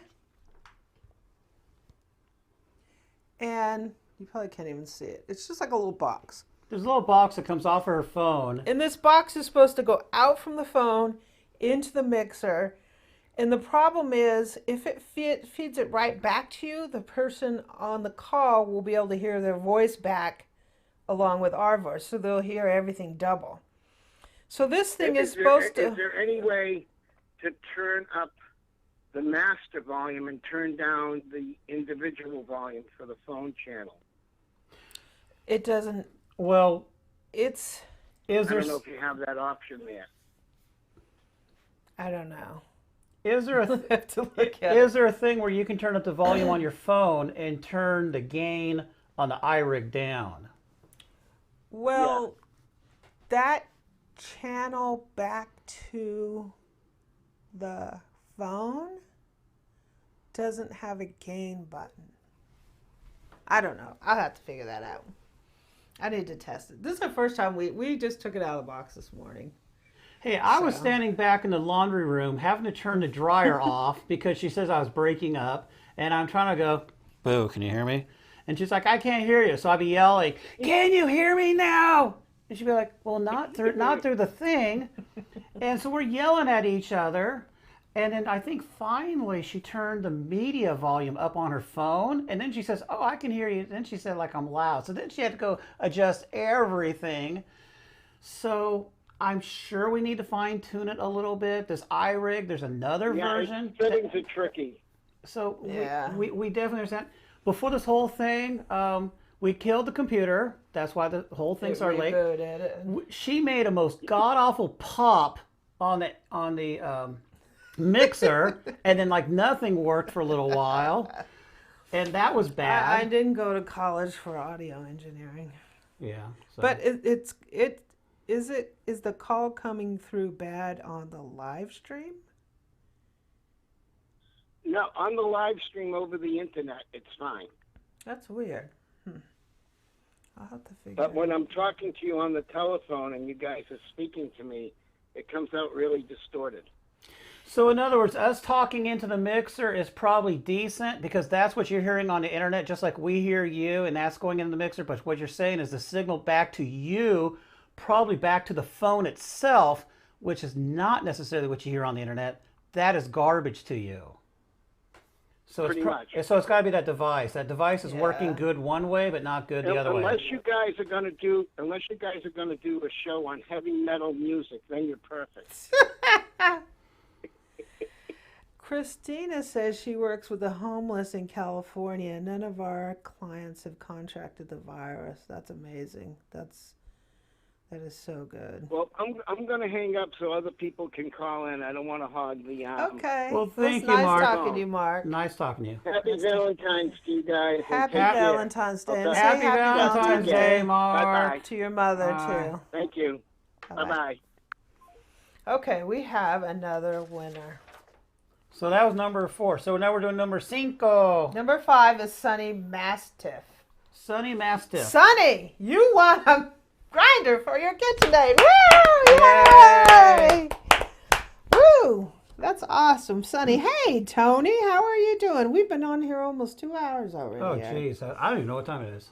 And you probably can't even see it. It's just like a little box. there's a little box that comes off of her phone. And this box is supposed to go out from the phone into the mixer. And the problem is, if it feeds it right back to you, the person on the call will be able to hear their voice back along with our voice. So they'll hear everything double. So this thing is supposed to... Is there any way to turn up the master volume and turn down the individual volume for the phone channel? It doesn't. Well, It's. I don't know if you have that option there. I don't know. is there a I have to look at is there a thing where you can turn up the volume on your phone and turn the gain on the iRig down? Well, that channel back to the phone doesn't have a gain button. I don't know. I'll have to figure that out. I need to test it. This is the first time we just took it out of the box this morning. Hey, I was standing back in the laundry room having to turn the dryer off because she says I was breaking up, and I'm trying to go, Boo, can you hear me? And she's like, I can't hear you. So I'd be yelling, can you hear me now? And she'd be like, well, not through the thing. And so we're yelling at each other. And then I think finally she turned the media volume up on her phone. And then she says, oh, I can hear you. Then she said, like, I'm loud. So then she had to go adjust everything. So I'm sure we need to fine tune it a little bit. This iRig, there's another version. Settings are tricky. So we definitely understand. Before this whole thing, we killed the computer. That's why the whole thing started late. She made a most god awful pop on the mixer, and then like nothing worked for a little while, and that was bad. I didn't go to college for audio engineering. Yeah, so. But is the call coming through bad on the live stream? No, on the live stream over the internet, it's fine. That's weird. I'll have to figure But it when out. I'm talking to you on the telephone and you guys are speaking to me, it comes out really distorted. So in other words, us talking into the mixer is probably decent because that's what you're hearing on the internet, just like we hear you, and that's going into the mixer. But what you're saying is the signal back to you, probably back to the phone itself, which is not necessarily what you hear on the internet. That is garbage to you. So Pretty much. So it's got to be that device. That device is working good one way, but not good the other way. Unless you guys are going to do a show on heavy metal music, then you're perfect. Christina says she works with the homeless in California. None of our clients have contracted the virus. That's amazing. That is so good. Well, I'm going to hang up so other people can call in. I don't want to hog the Okay. Well, thank you, nice Mark. talking to you, Mark. Nice talking to you. Happy Valentine's to you guys. Happy Valentine's Day. And say Happy Valentine's Day, Mark. Bye-bye. to your mother, Bye. too. Thank you. Bye-bye. Okay, we have another winner. So that was number 4. So now we're doing number 5. Number 5 is Sunny Mastiff. Sunny Mastiff. Sunny, you won a grinder for your Kitchenaid. Woo! Yay! Woo! That's awesome, Sunny. Hey, Tony, how are you doing? We've been on here almost 2 hours already. Oh, jeez. I don't even know what time it is.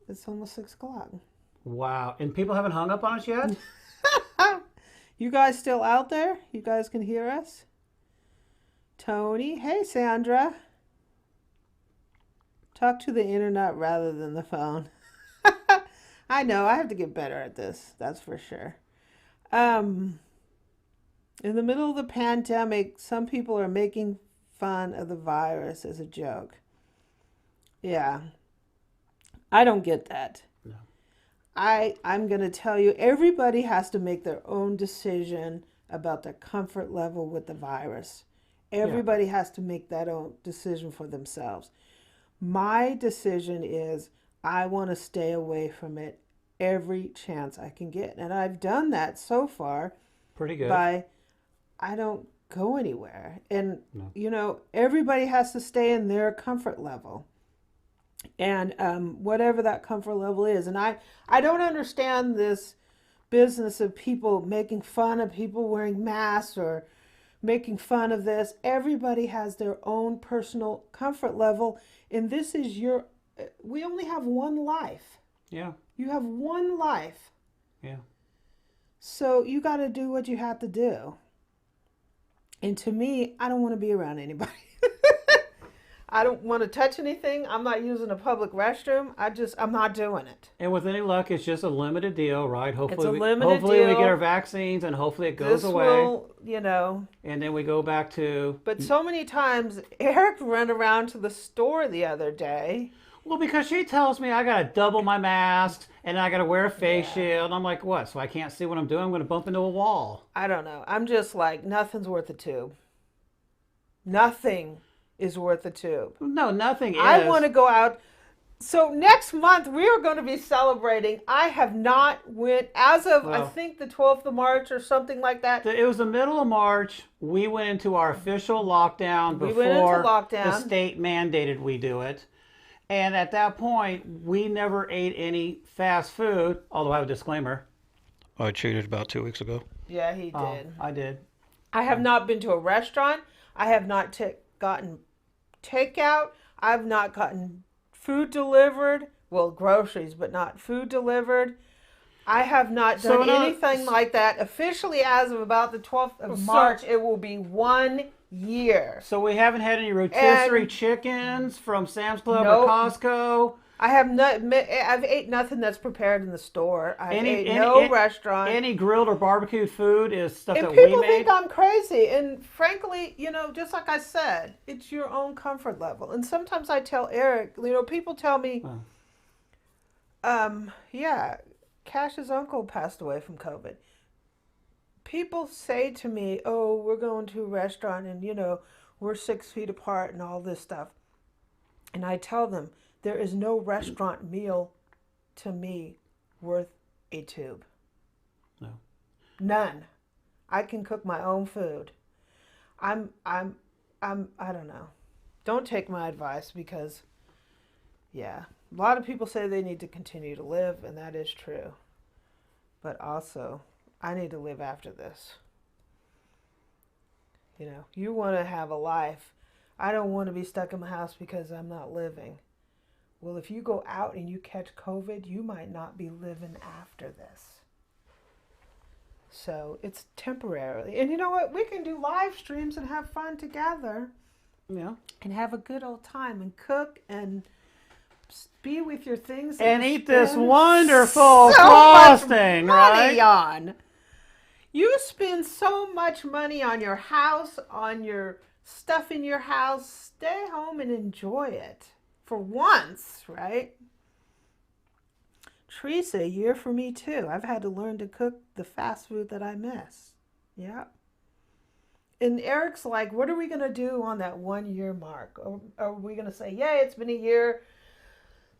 It's almost 6 o'clock. Wow. And people haven't hung up on us yet? You guys still out there? You guys can hear us? Tony. Hey, Sandra. Talk to the internet rather than the phone. I know. I have to get better at this. That's for sure. In the middle of the pandemic, some people are making fun of the virus as a joke. Yeah. I don't get that. No. I'm going to tell you, everybody has to make their own decision about their comfort level with the virus. Everybody has to make that own decision for themselves. My decision is I want to stay away from it every chance I can get. And I've done that so far. Pretty good. I don't go anywhere. And, you know, everybody has to stay in their comfort level. And whatever that comfort level is. And I don't understand this business of people making fun of people wearing masks or making fun of this. Everybody has their own personal comfort level. And this is we only have one life. Yeah. You have one life. Yeah. So you got to do what you have to do. And to me, I don't want to be around anybody. I don't want to touch anything. I'm not using a public restroom. I'm not doing it. And with any luck, it's just a limited deal, right? Hopefully, It's a limited hopefully we deal. get our vaccines and hopefully it goes This away. will, you know. And then we go back to... But so many times, Eric ran around to the store the other day. Well, because she tells me I got to double my masks and I got to wear a face shield. I'm like, what? So I can't see what I'm doing? I'm going to bump into a wall. I don't know. I'm just like, nothing's worth a tube. Nothing is worth a tube. No, nothing is. I want to go out. So next month we are going to be celebrating. I have not went as of I think the 12th of March or something like that. It was the middle of March. We went into our official lockdown before the state mandated we do it. And at that point, we never ate any fast food. Although I have a disclaimer. I cheated about 2 weeks ago. Yeah, he did. I did. I have not been to a restaurant. I have not gotten takeout. I've not gotten food delivered. Well, groceries, but not food delivered. I have not done anything like that. Officially, as of about the 12th of March, it will be 1 year. So we haven't had any rotisserie chickens from Sam's Club or Costco. I have not. I've ate nothing that's prepared in the store. I've ate no restaurant. Any grilled or barbecued food is stuff that we made. And people think I'm crazy. And frankly, just like I said, it's your own comfort level. And sometimes I tell Eric, people tell me, Cash's uncle passed away from COVID. People say to me, oh, we're going to a restaurant and, we're 6 feet apart and all this stuff. And I tell them, there is no restaurant meal to me worth a tube. No. None. I can cook my own food. I don't know. Don't take my advice because, a lot of people say they need to continue to live, and that is true. But also, I need to live after this. You want to have a life. I don't want to be stuck in my house because I'm not living. Well, if you go out and you catch COVID, you might not be living after this. So it's temporarily. And you know what? We can do live streams and have fun together. Yeah. And have a good old time and cook and be with your things. And eat this wonderful frosting, right? On. You spend so much money on your house, on your stuff in your house. Stay home and enjoy it. For once, right? Teresa, a year for me too. I've had to learn to cook the fast food that I miss. Yeah. And Eric's like, what are we going to do on that 1 year mark? Or are we going to say, yay, it's been a year?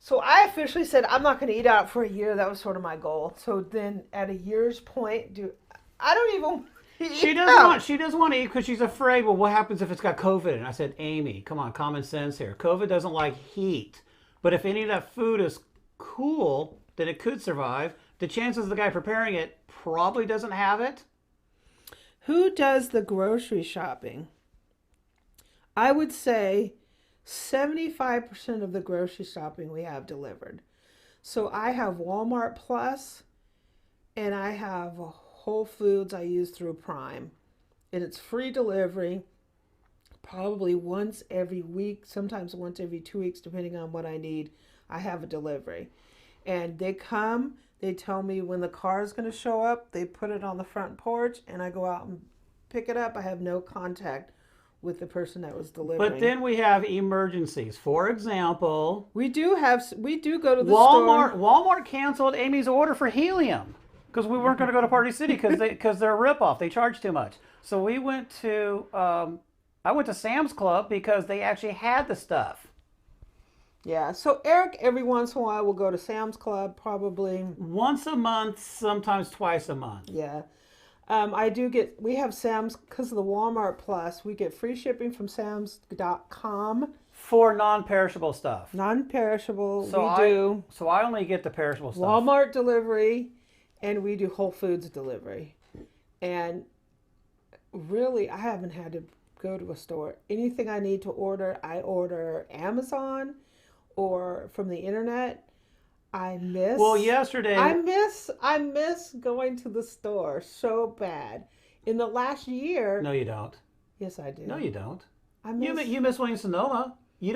So I officially said, I'm not going to eat out for a year. That was sort of my goal. So then at a year's point, I don't even... She doesn't want to eat because she's afraid, well, what happens if it's got COVID? And I said, Amy, come on, common sense here. COVID doesn't like heat. But if any of that food is cool, then it could survive. The chances the guy preparing it probably doesn't have it. Who does the grocery shopping? I would say 75% of the grocery shopping we have delivered. So I have Walmart Plus and I have Whole Foods I use through Prime. And it's free delivery, probably once every week, sometimes once every 2 weeks, depending on what I need. I have a delivery. And they come, they tell me when the car is going to show up, they put it on the front porch, and I go out and pick it up. I have no contact with the person that was delivering. But then we have emergencies. For example, we do go to the store. Walmart canceled Amy's order for helium. Because we weren't going to go to Party City because they're a ripoff. They charge too much. So we went to, I went to Sam's Club because they actually had the stuff. Yeah. So Eric, every once in a while, will go to Sam's Club probably. Once a month, sometimes twice a month. Yeah. We have Sam's, because of the Walmart Plus, we get free shipping from Sams.com. For non-perishable stuff. Non-perishable, So I only get the perishable stuff. Walmart delivery. And we do Whole Foods delivery. And really, I haven't had to go to a store. Anything I need to order, I order Amazon or from the internet. I miss. Well, yesterday. I miss going to the store so bad. In the last year. No, you don't. Yes, I do. No, you don't. You miss Williams-Sonoma. You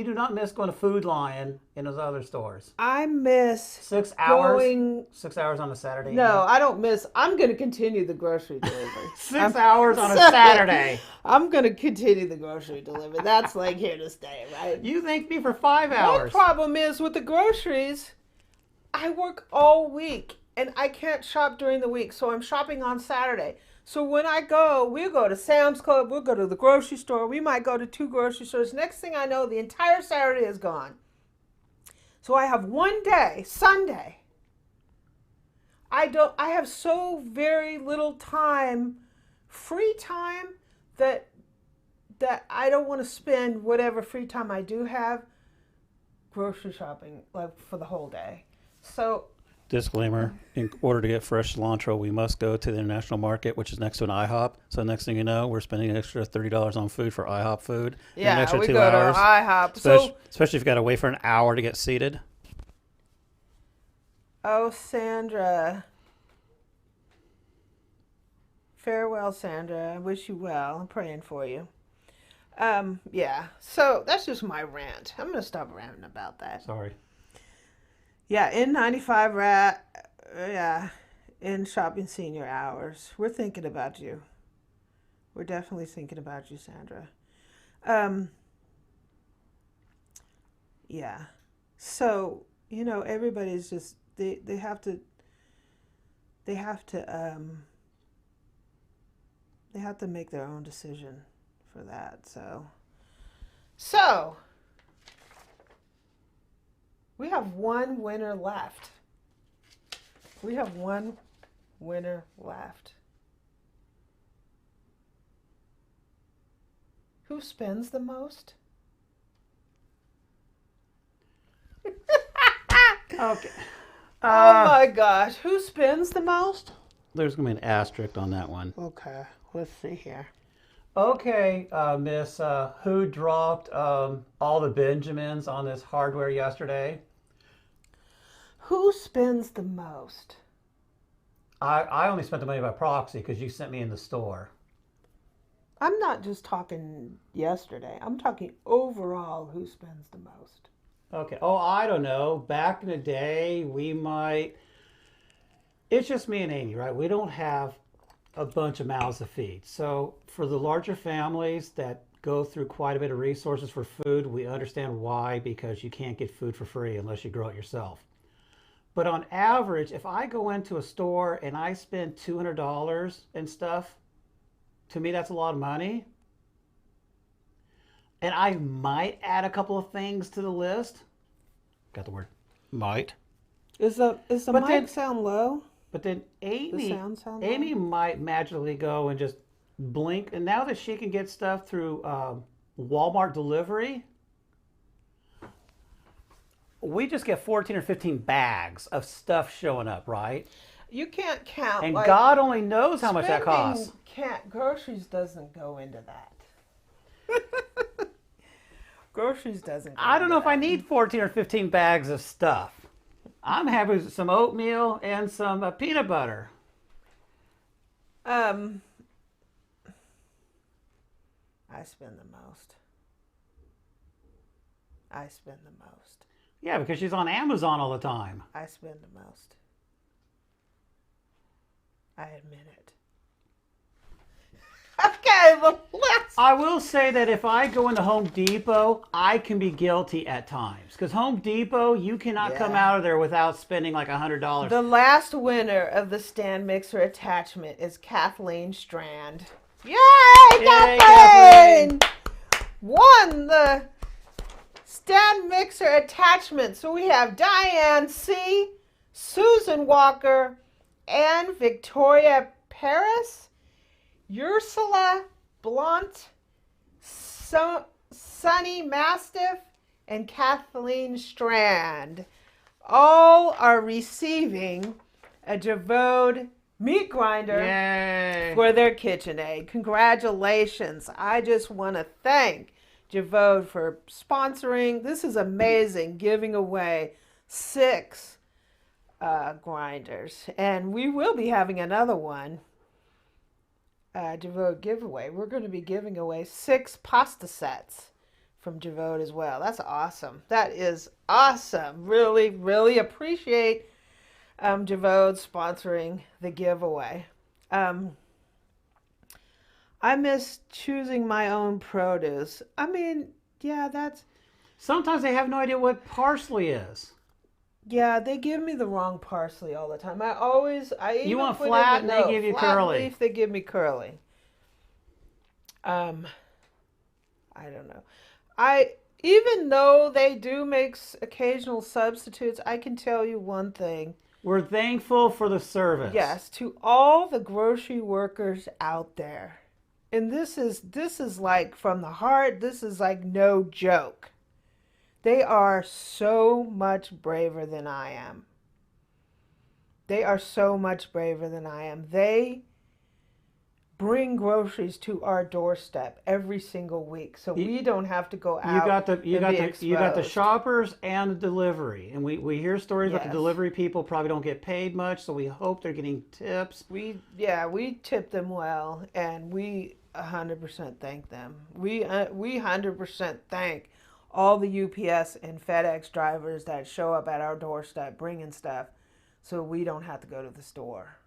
do not miss going to Food Lion in those other stores. I miss 6 hours. going. 6 hours on a Saturday. No, I don't miss. I'm going to continue the grocery delivery. 6 hours on a Saturday. I'm going to continue the grocery delivery. That's like here to stay, right? You thanked me for 5 hours. One problem is with the groceries, I work all week and I can't shop during the week, so I'm shopping on Saturday. So when I go, we'll go to Sam's Club, we'll go to the grocery store, we might go to 2 grocery stores. Next thing I know, the entire Saturday is gone. So I have one day, Sunday. I have so very little time, free time, that I don't want to spend whatever free time I do have grocery shopping like for the whole day. So disclaimer, in order to get fresh cilantro, we must go to the international market, which is next to an IHOP. So next thing you know, we're spending an extra $30 on food for IHOP food. Yeah, an extra we 2 go hours, to IHOP. especially if you've got to wait for an hour to get seated. Oh, Sandra. Farewell, Sandra. I wish you well. I'm praying for you. Yeah, so that's just my rant. I'm going to stop ranting about that. Sorry. Yeah, N95 rat. Yeah, in shopping senior hours. We're thinking about you. We're definitely thinking about you, Sandra. Yeah. So, everybody's just they have to make their own decision for that. So we have one winner left. Who spends the most? Okay. Oh my gosh. Who spends the most? There's going to be an asterisk on that one. Okay. Let's see here. Okay, Miss, who dropped all the Benjamins on this hardware yesterday? Who spends the most? I only spent the money by proxy because you sent me in the store. I'm not just talking yesterday. I'm talking overall who spends the most. Okay. Oh, I don't know. Back in the day, it's just me and Amy, right? We don't have a bunch of mouths to feed. So for the larger families that go through quite a bit of resources for food, we understand why, because you can't get food for free unless you grow it yourself. But on average, if I go into a store and I spend $200 and stuff, to me that's a lot of money. And I might add a couple of things to the list. Got the word might. Is the mic sound low? But then Amy low? might magically go and just blink. And now that she can get stuff through Walmart delivery, we just get 14 or 15 bags of stuff showing up, right? You can't count. And God only knows how much that costs. Groceries doesn't go into that. Groceries doesn't go I don't know if I that. need 14 or 15 bags of stuff. I'm having some oatmeal and some peanut butter. I spend the most. Yeah, because she's on Amazon all the time. I spend the most. I admit it. Okay, well, I will say that if I go into Home Depot, I can be guilty at times. Because Home Depot, you cannot come out of there without spending like $100. The last winner of the stand mixer attachment is Kathleen Strand. Yay, Kathleen! Won the stand mixer attachment. So we have Diane C., Susan Walker, and Victoria Paris, Ursula Blunt, Sunny Mastiff, and Kathleen Strand. All are receiving a Gvode Meat Grinder for their KitcheNaid. Congratulations. I just want to thank Gvode for sponsoring. This is amazing, giving away 6 grinders. And we will be having another one, Gvode giveaway. We're going to be giving away 6 pasta sets from Gvode as well. That's awesome. That is awesome. Really, really appreciate Gvode sponsoring the giveaway. I miss choosing my own produce. I mean, yeah, that's... Sometimes they have no idea what parsley is. Yeah, they give me the wrong parsley all the time. You want flat and they give you curly. Leaf, they give me curly. I don't know. Even though they do make occasional substitutes, I can tell you one thing. We're thankful for the service. Yes, to all the grocery workers out there. And this is like from the heart. This is like no joke. They are so much braver than I am. They are so much braver than I am. They bring groceries to our doorstep every single week, so we don't have to go out. You got the shoppers and the delivery, and we hear stories about the delivery people probably don't get paid much, so we hope they're getting tips. We tip them well, and we 100% thank them. We 100% thank all the UPS and FedEx drivers that show up at our doorstep bringing stuff, so we don't have to go to the store.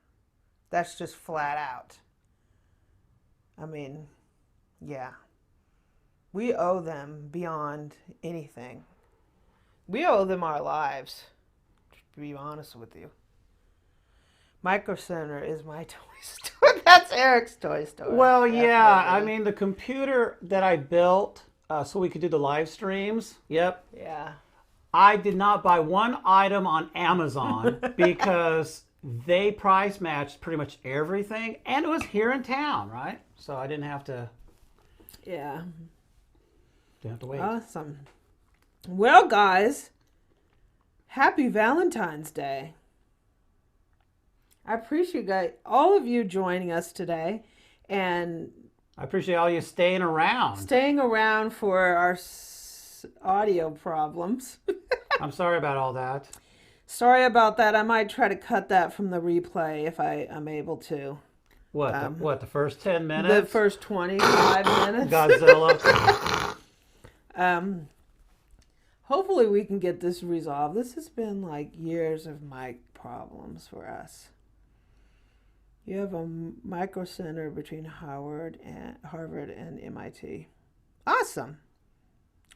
That's just flat out. I mean, yeah. We owe them beyond anything. We owe them our lives, to be honest with you. Micro Center is my toy store. That's Eric's toy store. Well, yeah. I mean, the computer that I built so we could do the live streams, yep. Yeah. I did not buy one item on Amazon because they price matched pretty much everything, and it was here in town, right? So I didn't have to. Yeah. Didn't have to wait. Awesome. Well, guys, happy Valentine's Day. I appreciate all of you joining us today, and I appreciate all you staying around. Staying around for our audio problems. I'm sorry about all that. Sorry about that. I might try to cut that from the replay if I'm able to. What, the first 10 minutes? The first 25 minutes. Godzilla. Hopefully we can get this resolved. This has been like years of mic problems for us. You have a micro center between Harvard and MIT. Awesome.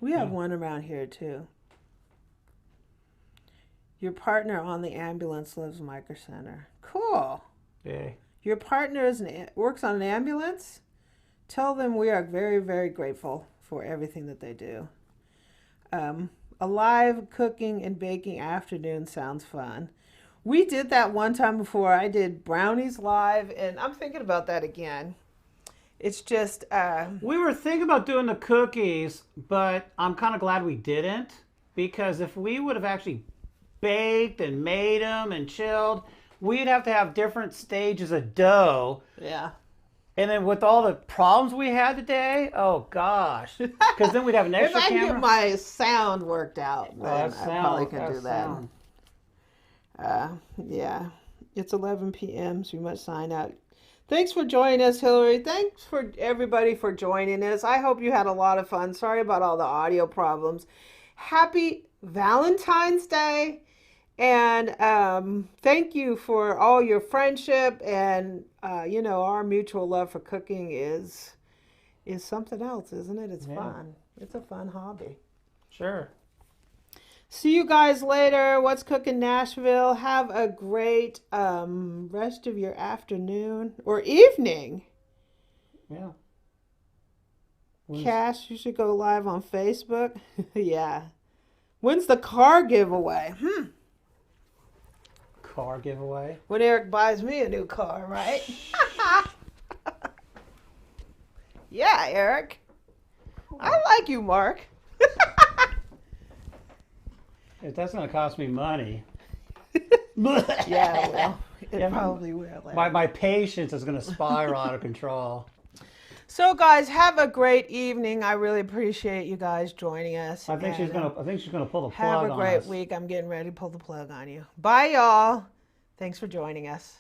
We have one around here too. Your partner on the ambulance lives micro center. Cool. Yay. Your partner works on an ambulance? Tell them we are very, very grateful for everything that they do. A live cooking and baking afternoon sounds fun. We did that one time before. I did brownies live, and I'm thinking about that again. It's just... we were thinking about doing the cookies, but I'm kind of glad we didn't, because if we would have actually baked and made them and chilled, we'd have to have different stages of dough. Yeah. And then with all the problems we had today, oh gosh. Because then we'd have an extra camera. If I get my sound worked out, then I probably can do that. Yeah. It's 11 p.m., so we must sign out. Thanks for joining us, Hillary. Thanks for everybody for joining us. I hope you had a lot of fun. Sorry about all the audio problems. Happy Valentine's Day. And thank you for all your friendship, and our mutual love for cooking is something else, isn't it? It's fun. It's a fun hobby. Sure. See you guys later. What's Cooking Nashville? Have a great rest of your afternoon or evening. Yeah. Cash, you should go live on Facebook. Yeah. When's the car giveaway? Car giveaway? When Eric buys me a new car, right? Yeah, Eric. I like you, Mark. If that's going to cost me money. Yeah, well, it probably will. My patience is going to spiral out of control. So, guys, have a great evening. I really appreciate you guys joining us. I think she's gonna pull the plug on us. Have a great week. I'm getting ready to pull the plug on you. Bye, y'all. Thanks for joining us.